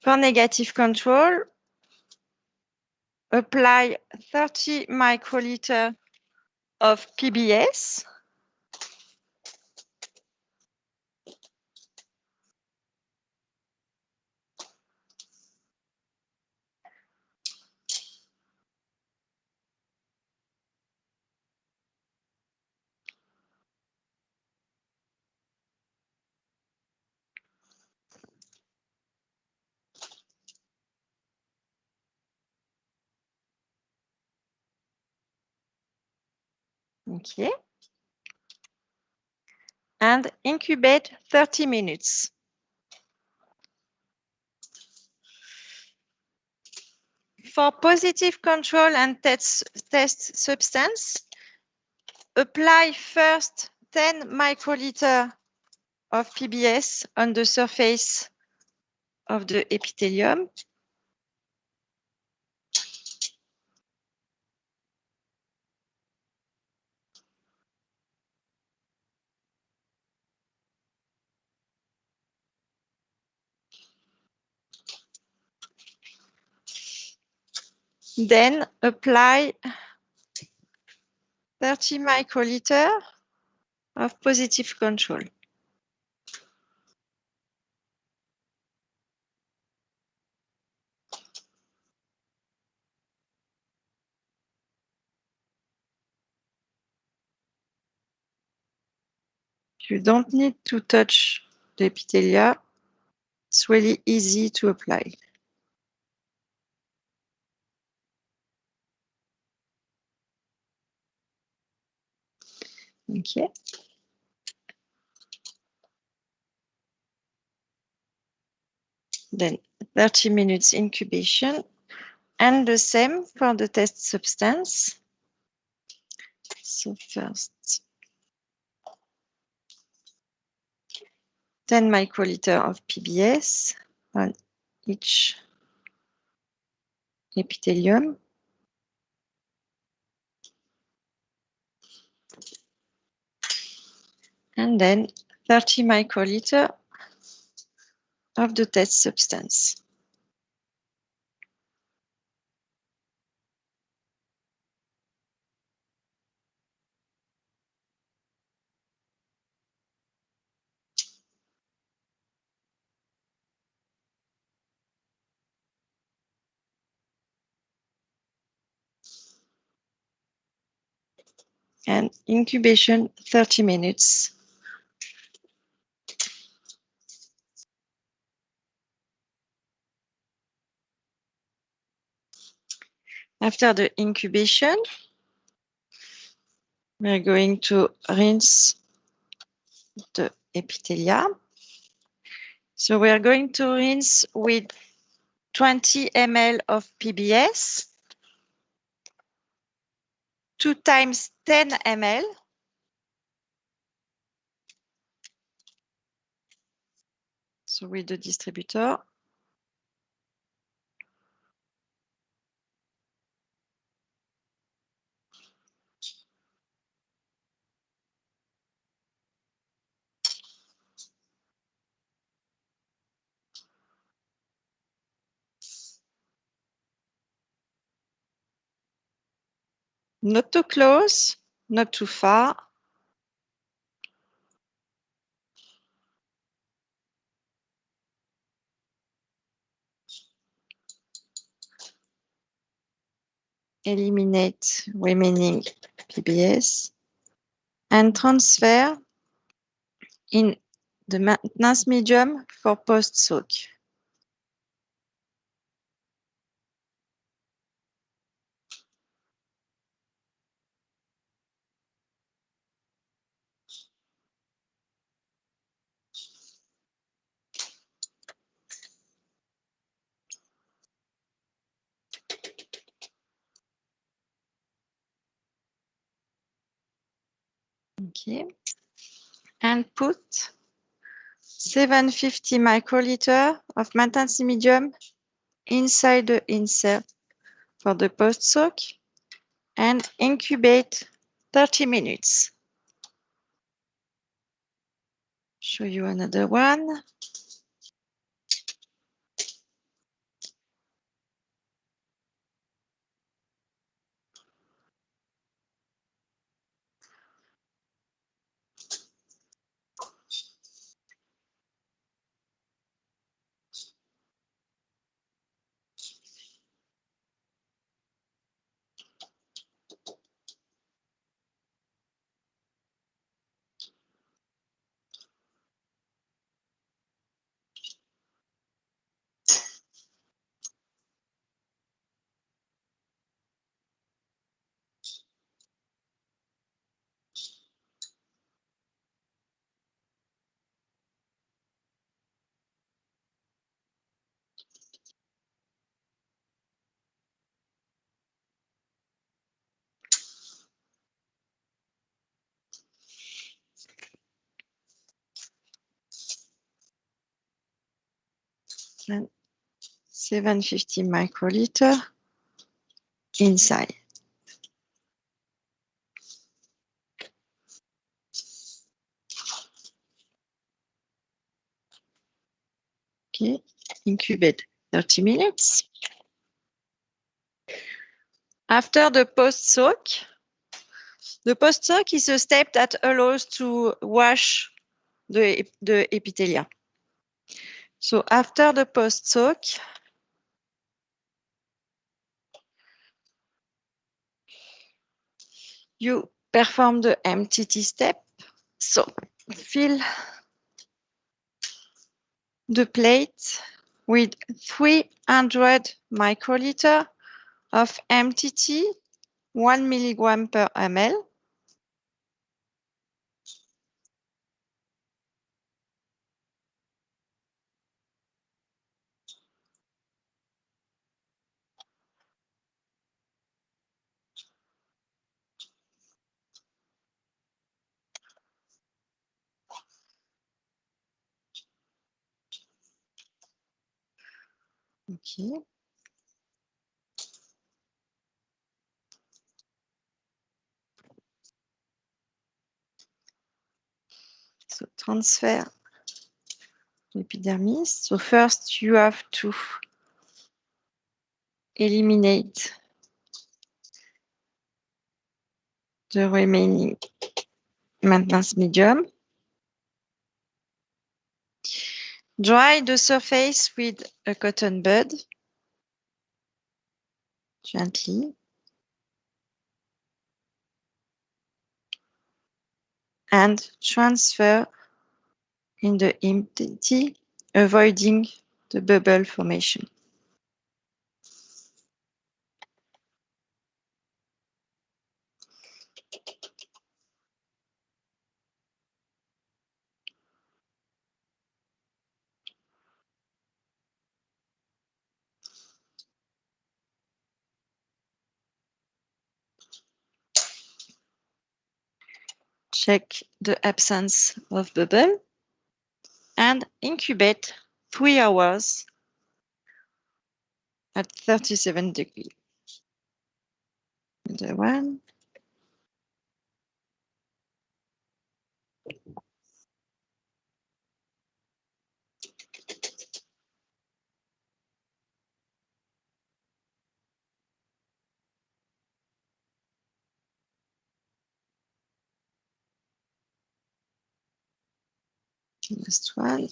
for negative control, apply 30 microliter of PBS. Okay. And incubate 30 minutes. For positive control and test substance, apply first 10 microliter of PBS on the surface of the epithelium. Then apply 30 microliter of positive control. You don't need to touch the epithelia. It's really easy to apply. Okay. Then 30 minutes incubation, and the same for the test substance. So first 10 microliter of PBS on each epithelium. And then 30 microliter of the test substance. And incubation 30 minutes. After the incubation, we're going to rinse the epithelia. So we are going to rinse with 20 ml of PBS, 2 times 10 ml. So with the distributor. Not too close, not too far. Eliminate remaining PBS and transfer in the maintenance medium for post-soak. Okay, and put 750 microliter of maintenance medium inside the insert for the post-soak and incubate 30 minutes. Show you another one. and 750 microliter inside. Okay, incubate 30 minutes. After the post-soak is a step that allows to wash the epithelia. So after the post-soak, you perform the MTT step. So fill the plate with 300 microliter of MTT, 1 milligram per ml. Okay. So transfer epidermis. So first you have to eliminate the remaining maintenance medium. Dry the surface with a cotton bud gently. And transfer in the MTT, avoiding the bubble formation. Check the absence of bubble and incubate 3 hours at 37 degrees. The one. Last one.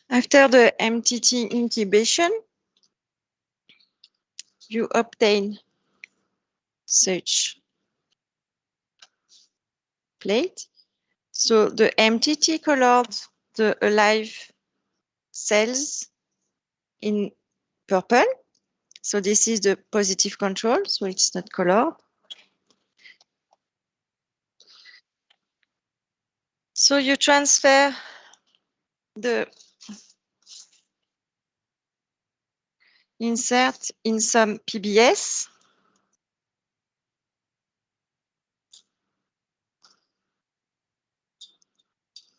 After the MTT incubation, you obtain such plate. So the MTT colored the alive cells in purple. So this is the positive control, so it's not colored. So you transfer the insert in some PBS.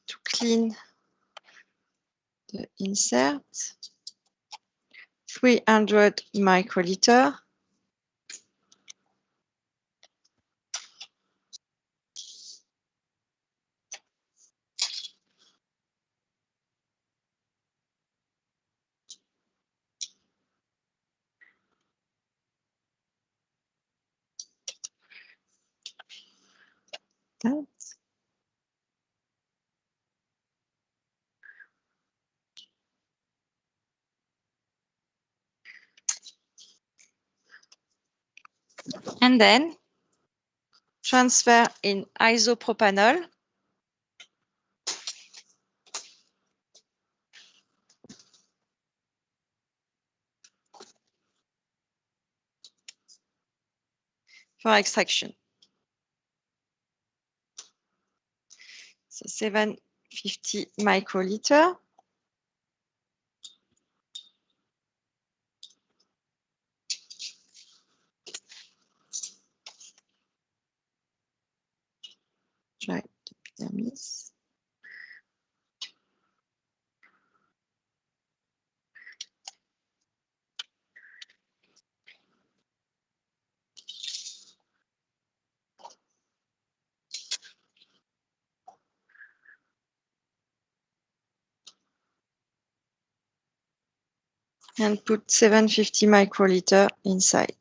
To clean the insert. 300 microliter. That. And then transfer in isopropanol. for extraction. So 750 microliter. Dry epidermis. And put 750 microliter inside.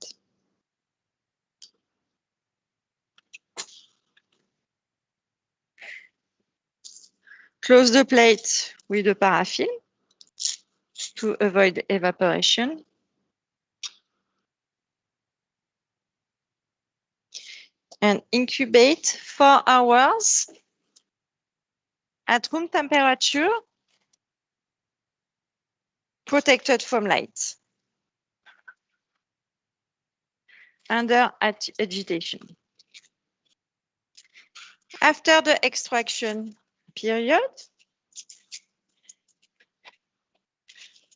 Close the plate with a paraffin to avoid evaporation. And incubate 4 hours at room temperature, protected from light, under agitation. After the extraction period,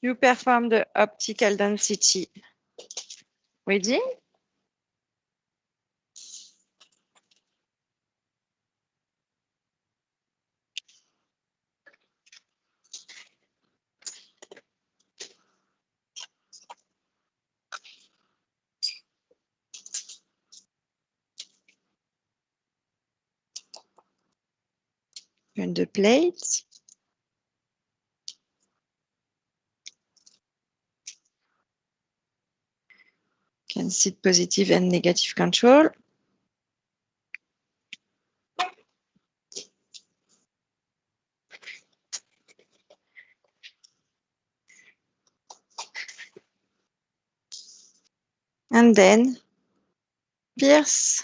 you perform the optical density reading. And the plate. You can see positive and negative control. And then pierce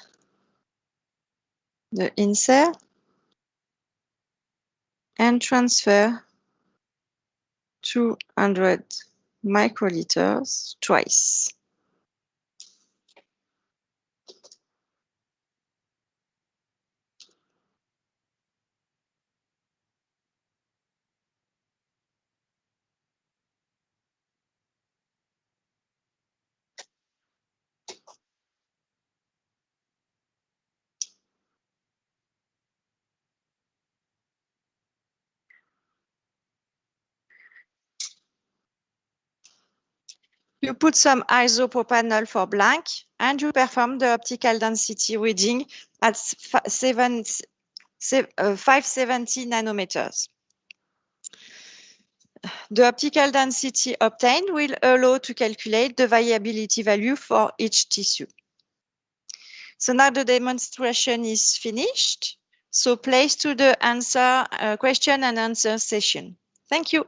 the insert and transfer 200 microliters twice. You put some isopropanol for blank and you perform the optical density reading at 570 nanometers. The optical density obtained will allow to calculate the viability value for each tissue. So now the demonstration is finished. So place to the question and answer session. Thank you.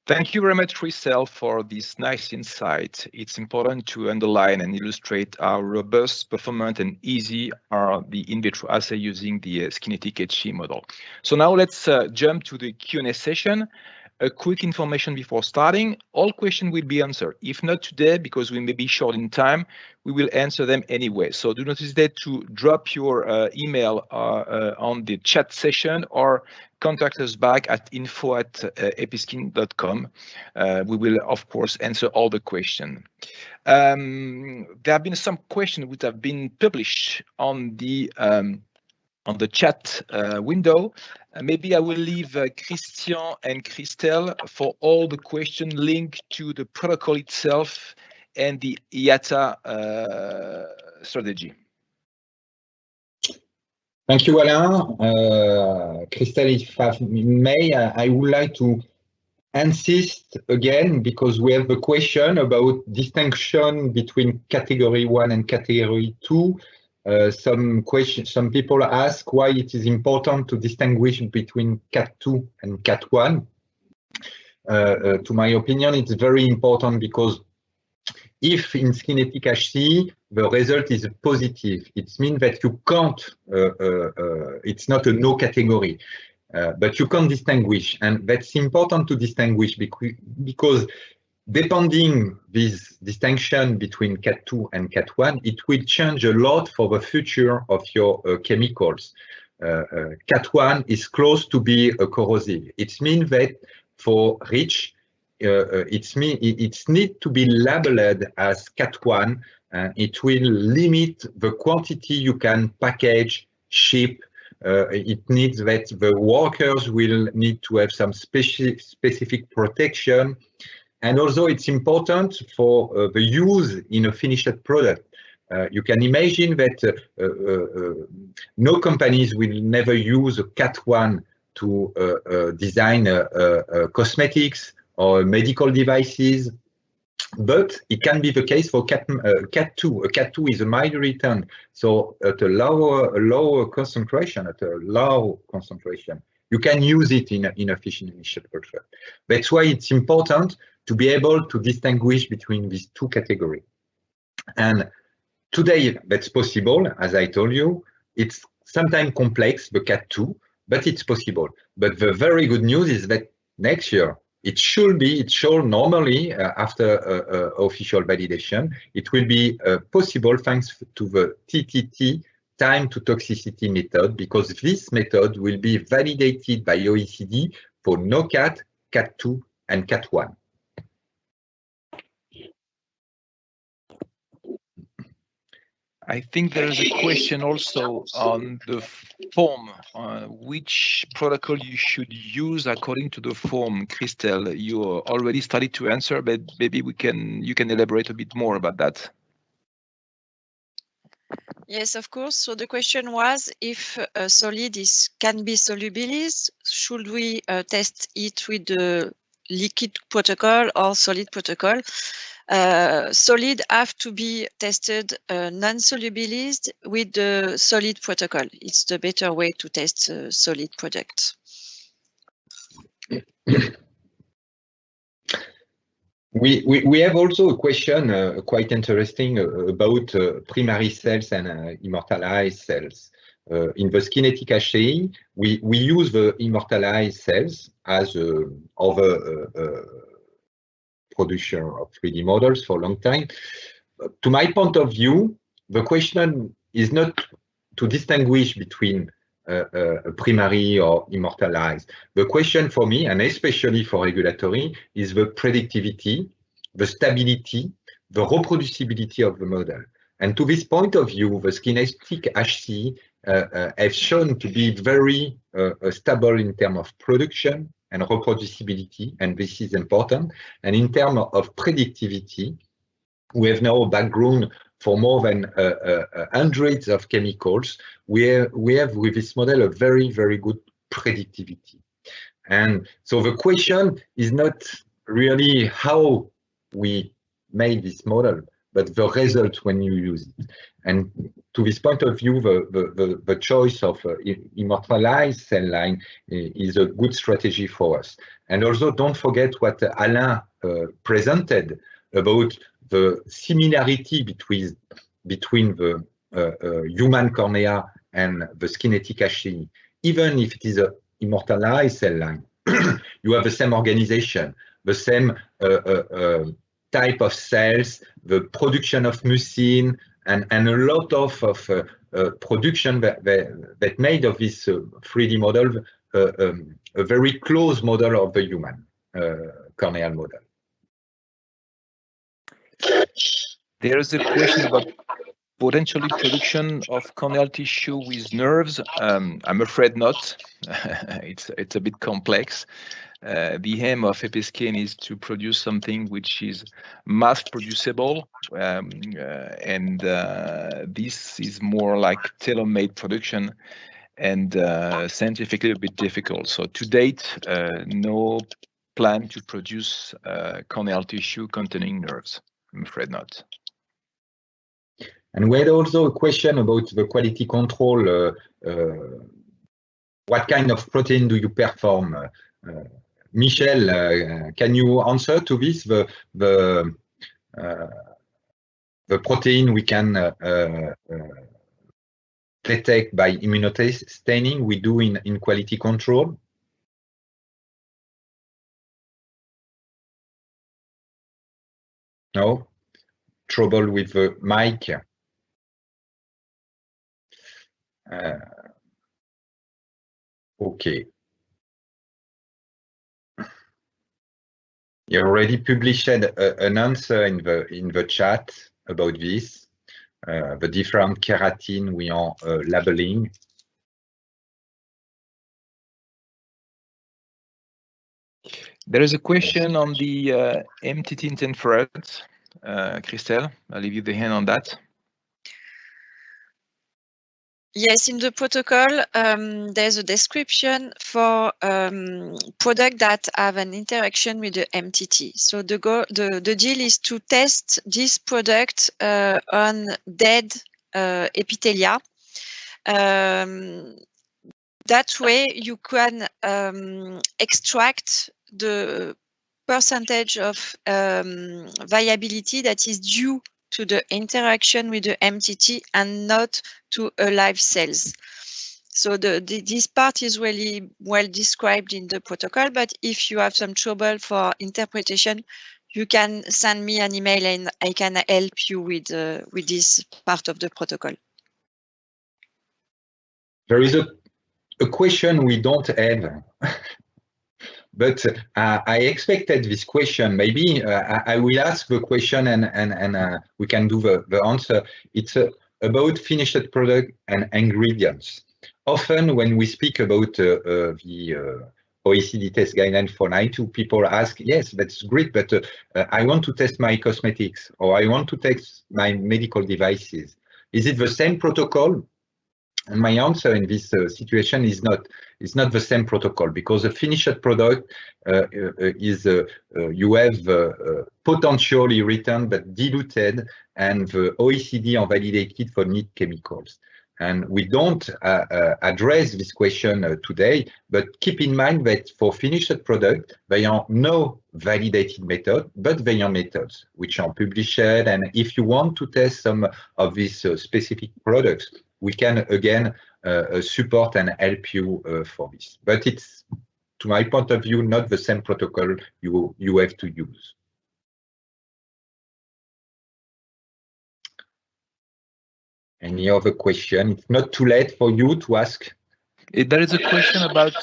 Thank you very much, Christelle, for this nice insight. It's important to underline and illustrate how robust, performant, and easy are the in vitro assay using the Skinetic HC model. So now let's jump to the Q&A session. A quick information before starting, all questions will be answered. If not today, because we may be short in time, we will answer them anyway. So do not hesitate to drop your email on the chat session or contact us back at info@episkin.com. We will, of course, answer all the questions. There have been some questions which have been published on the chat window. Maybe I will leave Christian and Christelle for all the questions linked to the protocol itself and the IATA strategy. Thank you, Alain. Christelle, if I may, I would like to insist again, because we have a question about distinction between category 1 and category 2. Some people ask why it is important to distinguish between Cat 2 and Cat 1. To my opinion, it's very important because if in Skinetic HC the result is positive, it means that you can't, it's not a no category, but you can't distinguish. And that's important to distinguish because depending this distinction between Cat2 and Cat1, it will change a lot for the future of your chemicals. Cat1 is close to be corrosive. It means that for REACH, it's need to be labeled as Cat1. It will limit the quantity you can package, ship. It needs that the workers will need to have some specific protection. And also it's important for the use in a finished product. You can imagine that no companies will never use Cat1 to design cosmetics or medical devices, but it can be the case for Cat2. Cat2 is a mild return, so at a lower concentration, you can use it in a finished product. That's why it's important to be able to distinguish between these two categories. And today that's possible, as I told you. It's sometimes complex, the Cat2, but it's possible. But the very good news is that next year, it should normally, after official validation, it will be possible thanks to the TTT, time to toxicity method, because this method will be validated by OECD for NOCAT, Cat2, and Cat1. I think there is a question also on the form. Which protocol you should use according to the form? Christelle, you already started to answer, but maybe you can elaborate a bit more about that. Yes, of course. So the question was if a solid can be solubilized, should we test it with the liquid protocol or solid protocol? Solid have to be tested non-solubilized with the solid protocol. It's the better way to test solid product. We have also a question quite interesting about primary cells and immortalized cells. In the Skinetic HCI, we use the immortalized cells as other production of 3D models for a long time. To my point of view, the question is not to distinguish between primary or immortalized. The question for me, and especially for regulatory, is the predictivity, the stability, the reproducibility of the model. And to this point of view, the Skinetic HCI have shown to be very stable in terms of production and reproducibility, and this is important. And in terms of predictivity, we have now a background for more than hundreds of chemicals. We have with this model a very, very good predictivity. And so the question is not really how we made this model, but the result when you use it. And to this point of view, the choice of immortalized cell line is a good strategy for us. And also don't forget what Alain presented about the similarity between the human cornea and the Skinetic HCI. Even if it is an immortalized cell line, you have the same organization, the same type of cells, the production of mucin, and a lot of production that made of this 3D model a very close model of the human corneal model. There is a question about potentially production of corneal tissue with nerves. I'm afraid not. It's a bit complex. The aim of EPIskin is to produce something which is mass producible, and this is more like tailor-made production and scientifically a bit difficult. So to date, no plan to produce corneal tissue containing nerves. I'm afraid not. And we had also a question about the quality control. What kind of protein do you perform? Michel, can you answer to this? The protein we can detect by immunostaining we do in quality control? No? Trouble with the mic? Okay. You already published an answer in the chat about this, the different keratin we are labeling. There is a question on the MTT interfered. Christelle, I'll leave you the hand on that. Yes, in the protocol, there's a description for products that have an interaction with the MTT. So the deal is to test this product on dead epithelia. That way, you can extract the percentage of viability that is due to the interaction with the MTT and not to live cells. So this part is really well described in the protocol, but if you have some trouble for interpretation, you can send me an email and I can help you with this part of the protocol. There is a question we don't have. But I expected this question. Maybe I will ask the question and we can do the answer. It's about finished product and ingredients. Often when we speak about the OECD test guideline for NITE, people ask, yes, that's great, but I want to test my cosmetics or I want to test my medical devices. Is it the same protocol? And my answer in this situation is not the same protocol, because a finished product is you have potentially written but diluted, and the OECD are validated for neat chemicals. And we don't address this question today, but keep in mind that for finished product, there are no validated methods, but there are methods which are published. And if you want to test some of these specific products, we can again support and help you for this. But it's, to my point of view, not the same protocol you have to use. Any other question? It's not too late for you to ask. There is a question about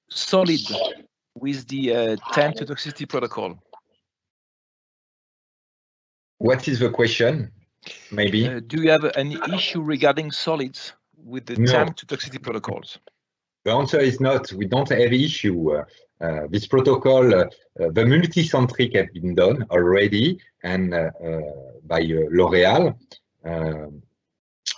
solid with the time to toxicity protocol. What is the question? Maybe. Do you have any issue regarding solids with the time to toxicity protocols? The answer is not. We don't have issue. This protocol, the multicentric have been done already, and by L'Oréal,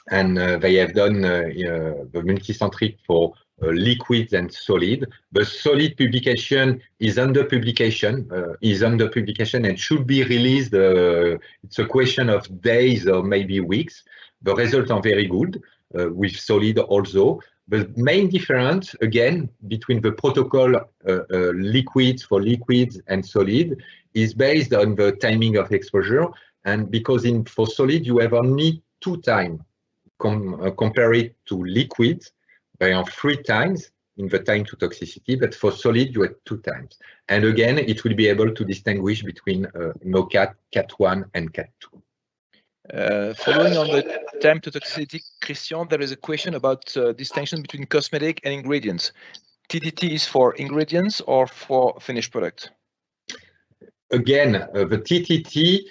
and they have done the multicentric for liquids and solid. The solid publication is under publication, and should be released. It's a question of days or maybe weeks. The results are very good with solid also. The main difference, again, between the protocol liquids for liquids and solid is based on the timing of exposure. And because for solid, you have only 2 times compared to liquids. They are 3 times in the time to toxicity, but for solid, you have 2 times. And again, it will be able to distinguish between NOCAT, CAT1, and CAT2. Following on the time to toxicity, Christian, there is a question about distinction between cosmetic and ingredients. TTT is for ingredients or for finished product? Again, the TTT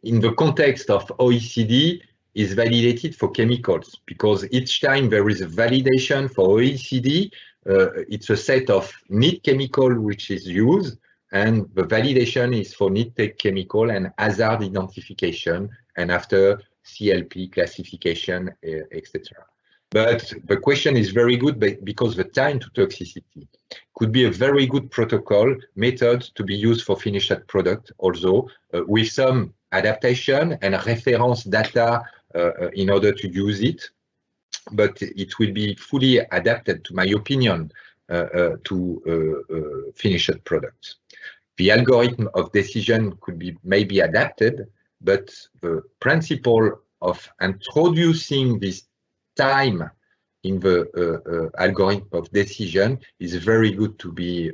in the context of OECD is validated for chemicals, because each time there is a validation for OECD, it's a set of neat chemical which is used, and the validation is for neat chemical and hazard identification, and after CLP classification, etc. But the question is very good because the time to toxicity could be a very good protocol method to be used for finished product also, with some adaptation and reference data in order to use it. But it will be fully adapted, to my opinion, to finished products. The algorithm of decision could be maybe adapted, but the principle of introducing this time in the algorithm of decision, it's very good to be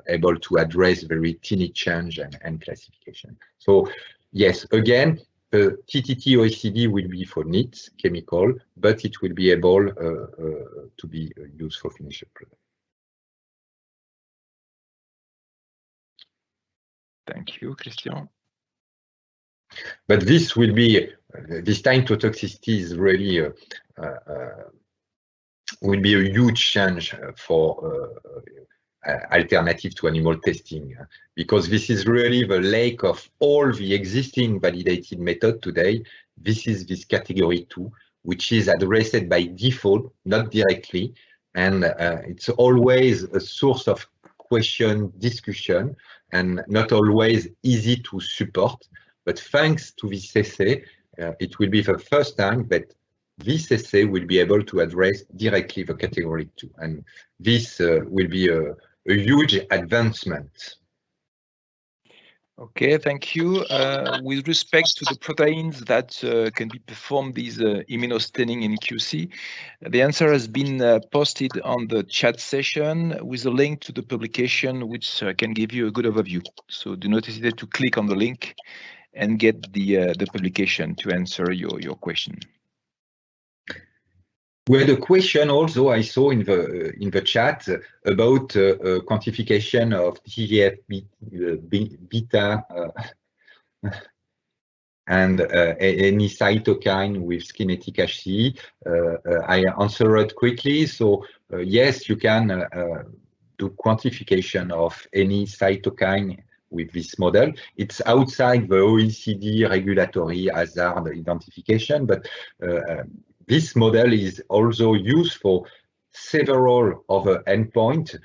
able to address very tiny change and classification. So yes, again, the TTT OECD will be for NEAT chemical, but it will be able to be used for finished product. Thank you, Christian. But this will be, this time to toxicity is really, will be a huge change for alternative to animal testing, because this is really the lake of all the existing validated method today. This is this category 2, which is addressed by default, not directly, and it's always a source of question, discussion, and not always easy to support. But thanks to this essay, it will be the first time that this essay will be able to address directly the category 2, and this will be a huge advancement. Okay, thank you. With respect to the proteins that can be performed these immunostaining in QC, the answer has been posted on the chat session with a link to the publication, which can give you a good overview. So do not hesitate to click on the link and get the publication to answer your question. We had a question also I saw in the chat about quantification of TGF beta and any cytokine with kinetic HC. I answered quickly. So yes, you can do quantification of any cytokine with this model. It's outside the OECD regulatory hazard identification, but this model is also used for several other endpoints,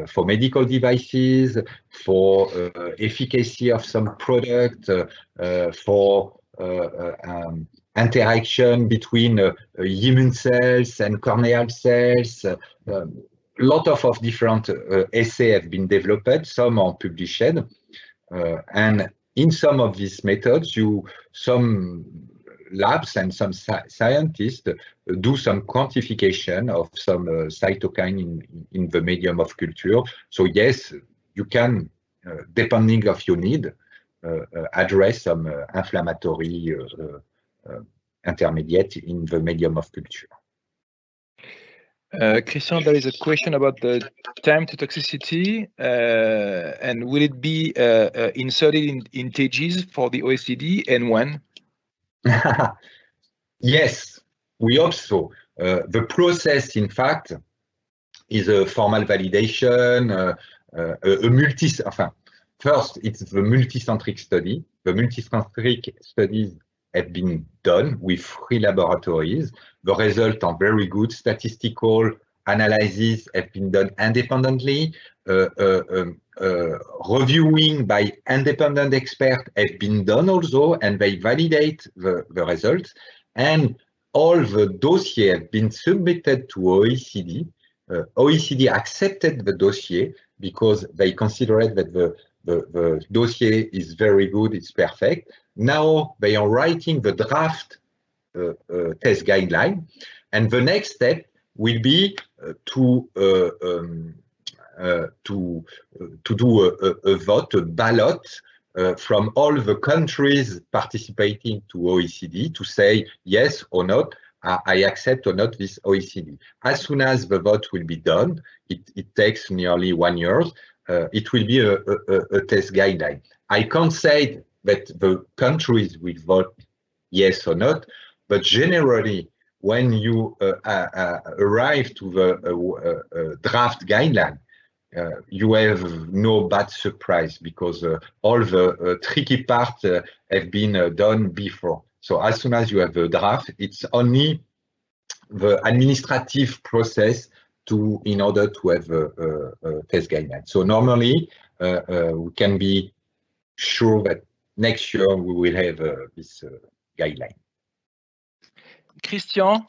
for medical devices, for efficacy of some product, for interaction between immune cells and corneal cells. A lot of different assays have been developed, some are published, and in some of these methods, some labs and some scientists do some quantification of some cytokine in the medium of culture. So yes, you can, depending of your need, address some inflammatory intermediate in the medium of culture. Christian, there is a question about the time to toxicity, and will it be inserted in TAGs for the OECD, and when? Yes, we hope so. The process, in fact, is a formal validation, first, it's the multicentric study. The multicentric studies have been done with 3 laboratories. The results are very good. Statistical analysis have been done independently. Reviewing by independent experts have been done also, and they validate the results. And all the dossiers have been submitted to OECD. OECD accepted the dossier because they considered that the dossier is very good, it's perfect. Now they are writing the draft test guideline, and the next step will be to do a vote, a ballot from all the countries participating to OECD to say yes or not, I accept or not this OECD. As soon as the vote will be done, it takes nearly 1 year, it will be a test guideline. I can't say that the countries will vote yes or not, but generally, when you arrive to the draft guideline, you have no bad surprise because all the tricky parts have been done before. So as soon as you have the draft, it's only the administrative process in order to have a test guideline. So normally, we can be sure that next year we will have this guideline. Christian,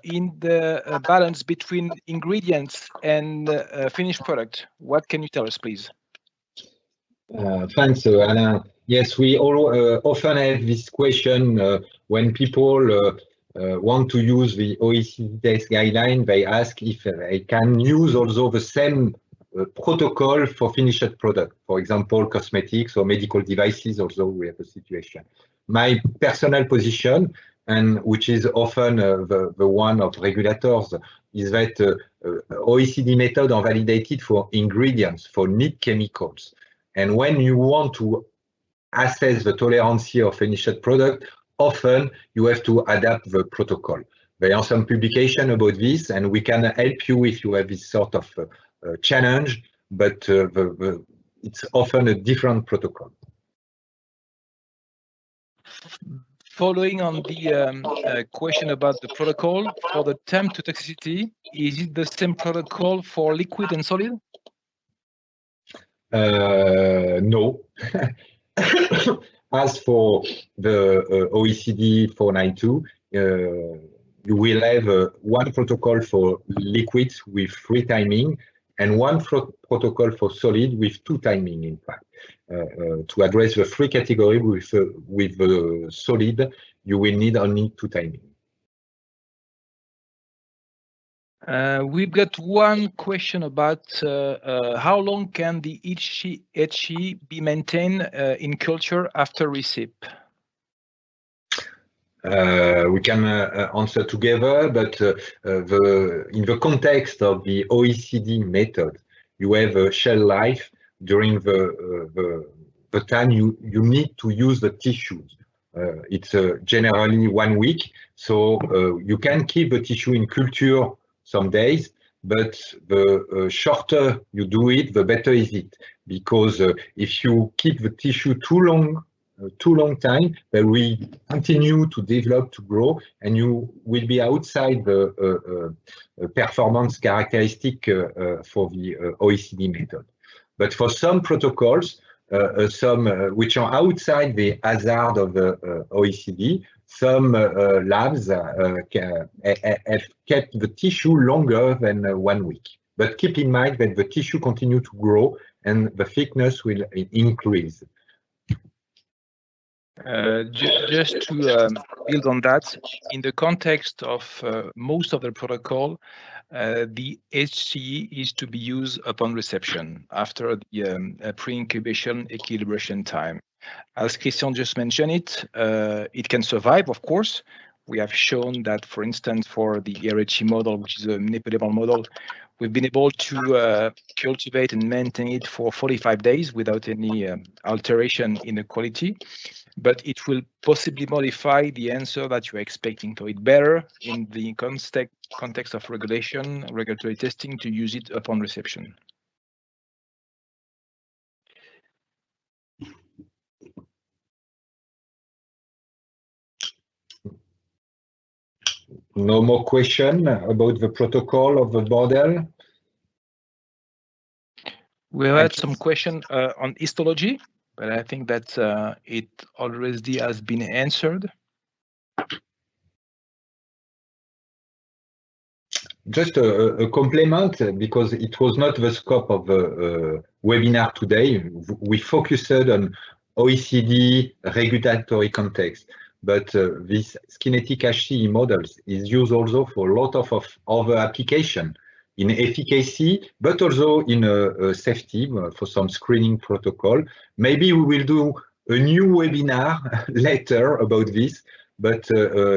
in the balance between ingredients and finished product, what can you tell us, please? Thanks, Alain. Yes, we all often have this question when people want to use the OECD test guideline, they ask if they can use also the same protocol for finished product, for example, cosmetics or medical devices. Also, we have a situation. My personal position, and which is often the one of regulators, is that OECD method are validated for ingredients, for neat chemicals. And when you want to assess the tolerance of finished product, often you have to adapt the protocol. There are some publications about this, and we can help you if you have this sort of challenge, but it's often a different protocol. Following on the question about the protocol for the time to toxicity, is it the same protocol for liquid and solid? No. As for the OECD 492, you will have one protocol for liquids with 3 timing and one protocol for solid with 2 timing, in fact. To address the 3 category with solid, you will need only 2 timing. We've got one question about how long can the HE be maintained in culture after recip? We can answer together, but in the context of the OECD method, you have a shelf life during the time you need to use the tissues. It's generally 1 week, so you can keep the tissue in culture some days, but the shorter you do it, the better is it. Because if you keep the tissue too long time, they will continue to develop, to grow, and you will be outside the performance characteristic for the OECD method. But for some protocols, some which are outside the hazard of the OECD, some labs have kept the tissue longer than 1 week. But keep in mind that the tissue continues to grow and the thickness will increase. Just to build on that, in the context of most of the protocol, the HCE is to be used upon reception after the pre-incubation equilibration time. As Christian just mentioned it can survive, of course. We have shown that, for instance, for the RHE model, which is a manipulable model, we've been able to cultivate and maintain it for 45 days without any alteration in the quality. But it will possibly modify the answer that you're expecting. So it's better in the context of regulatory testing, to use it upon reception. No more question about the protocol of the model? We had some question on histology, but I think that it already has been answered. Just a compliment, because it was not the scope of the webinar today. We focused on OECD regulatory context, but this kinetic HCE models is used also for a lot of other application in efficacy, but also in safety for some screening protocol. Maybe we will do a new webinar later about this, but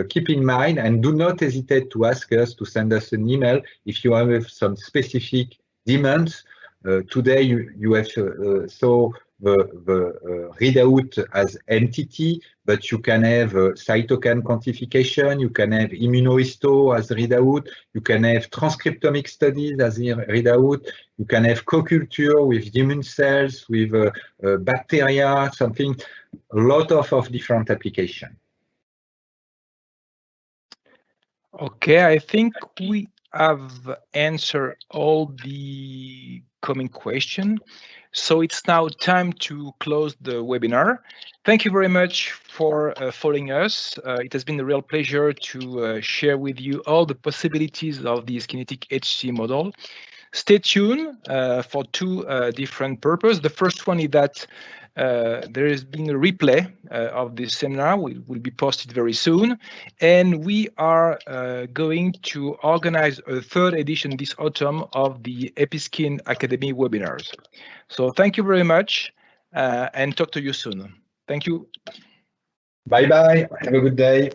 keep in mind and do not hesitate to ask us, to send us an email if you have some specific demands. Today you have so the readout as entity, but you can have cytokine quantification, you can have immunohisto as readout, you can have transcriptomic studies as readout, you can have co-culture with immune cells, with bacteria, something, a lot of different applications. Okay, I think we have answered all the coming questions. So it's now time to close the webinar. Thank you very much for following us. It has been a real pleasure to share with you all the possibilities of this kinetic HCE model. Stay tuned for 2 different purposes. The first one is that There has been a replay of this seminar. Will be posted very soon. And we are going to organize a third edition this autumn of the EPISCIN Academy webinars. So thank you very much and talk to you soon. Thank you. Bye-bye. Have a good day.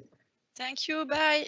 Thank you. Bye.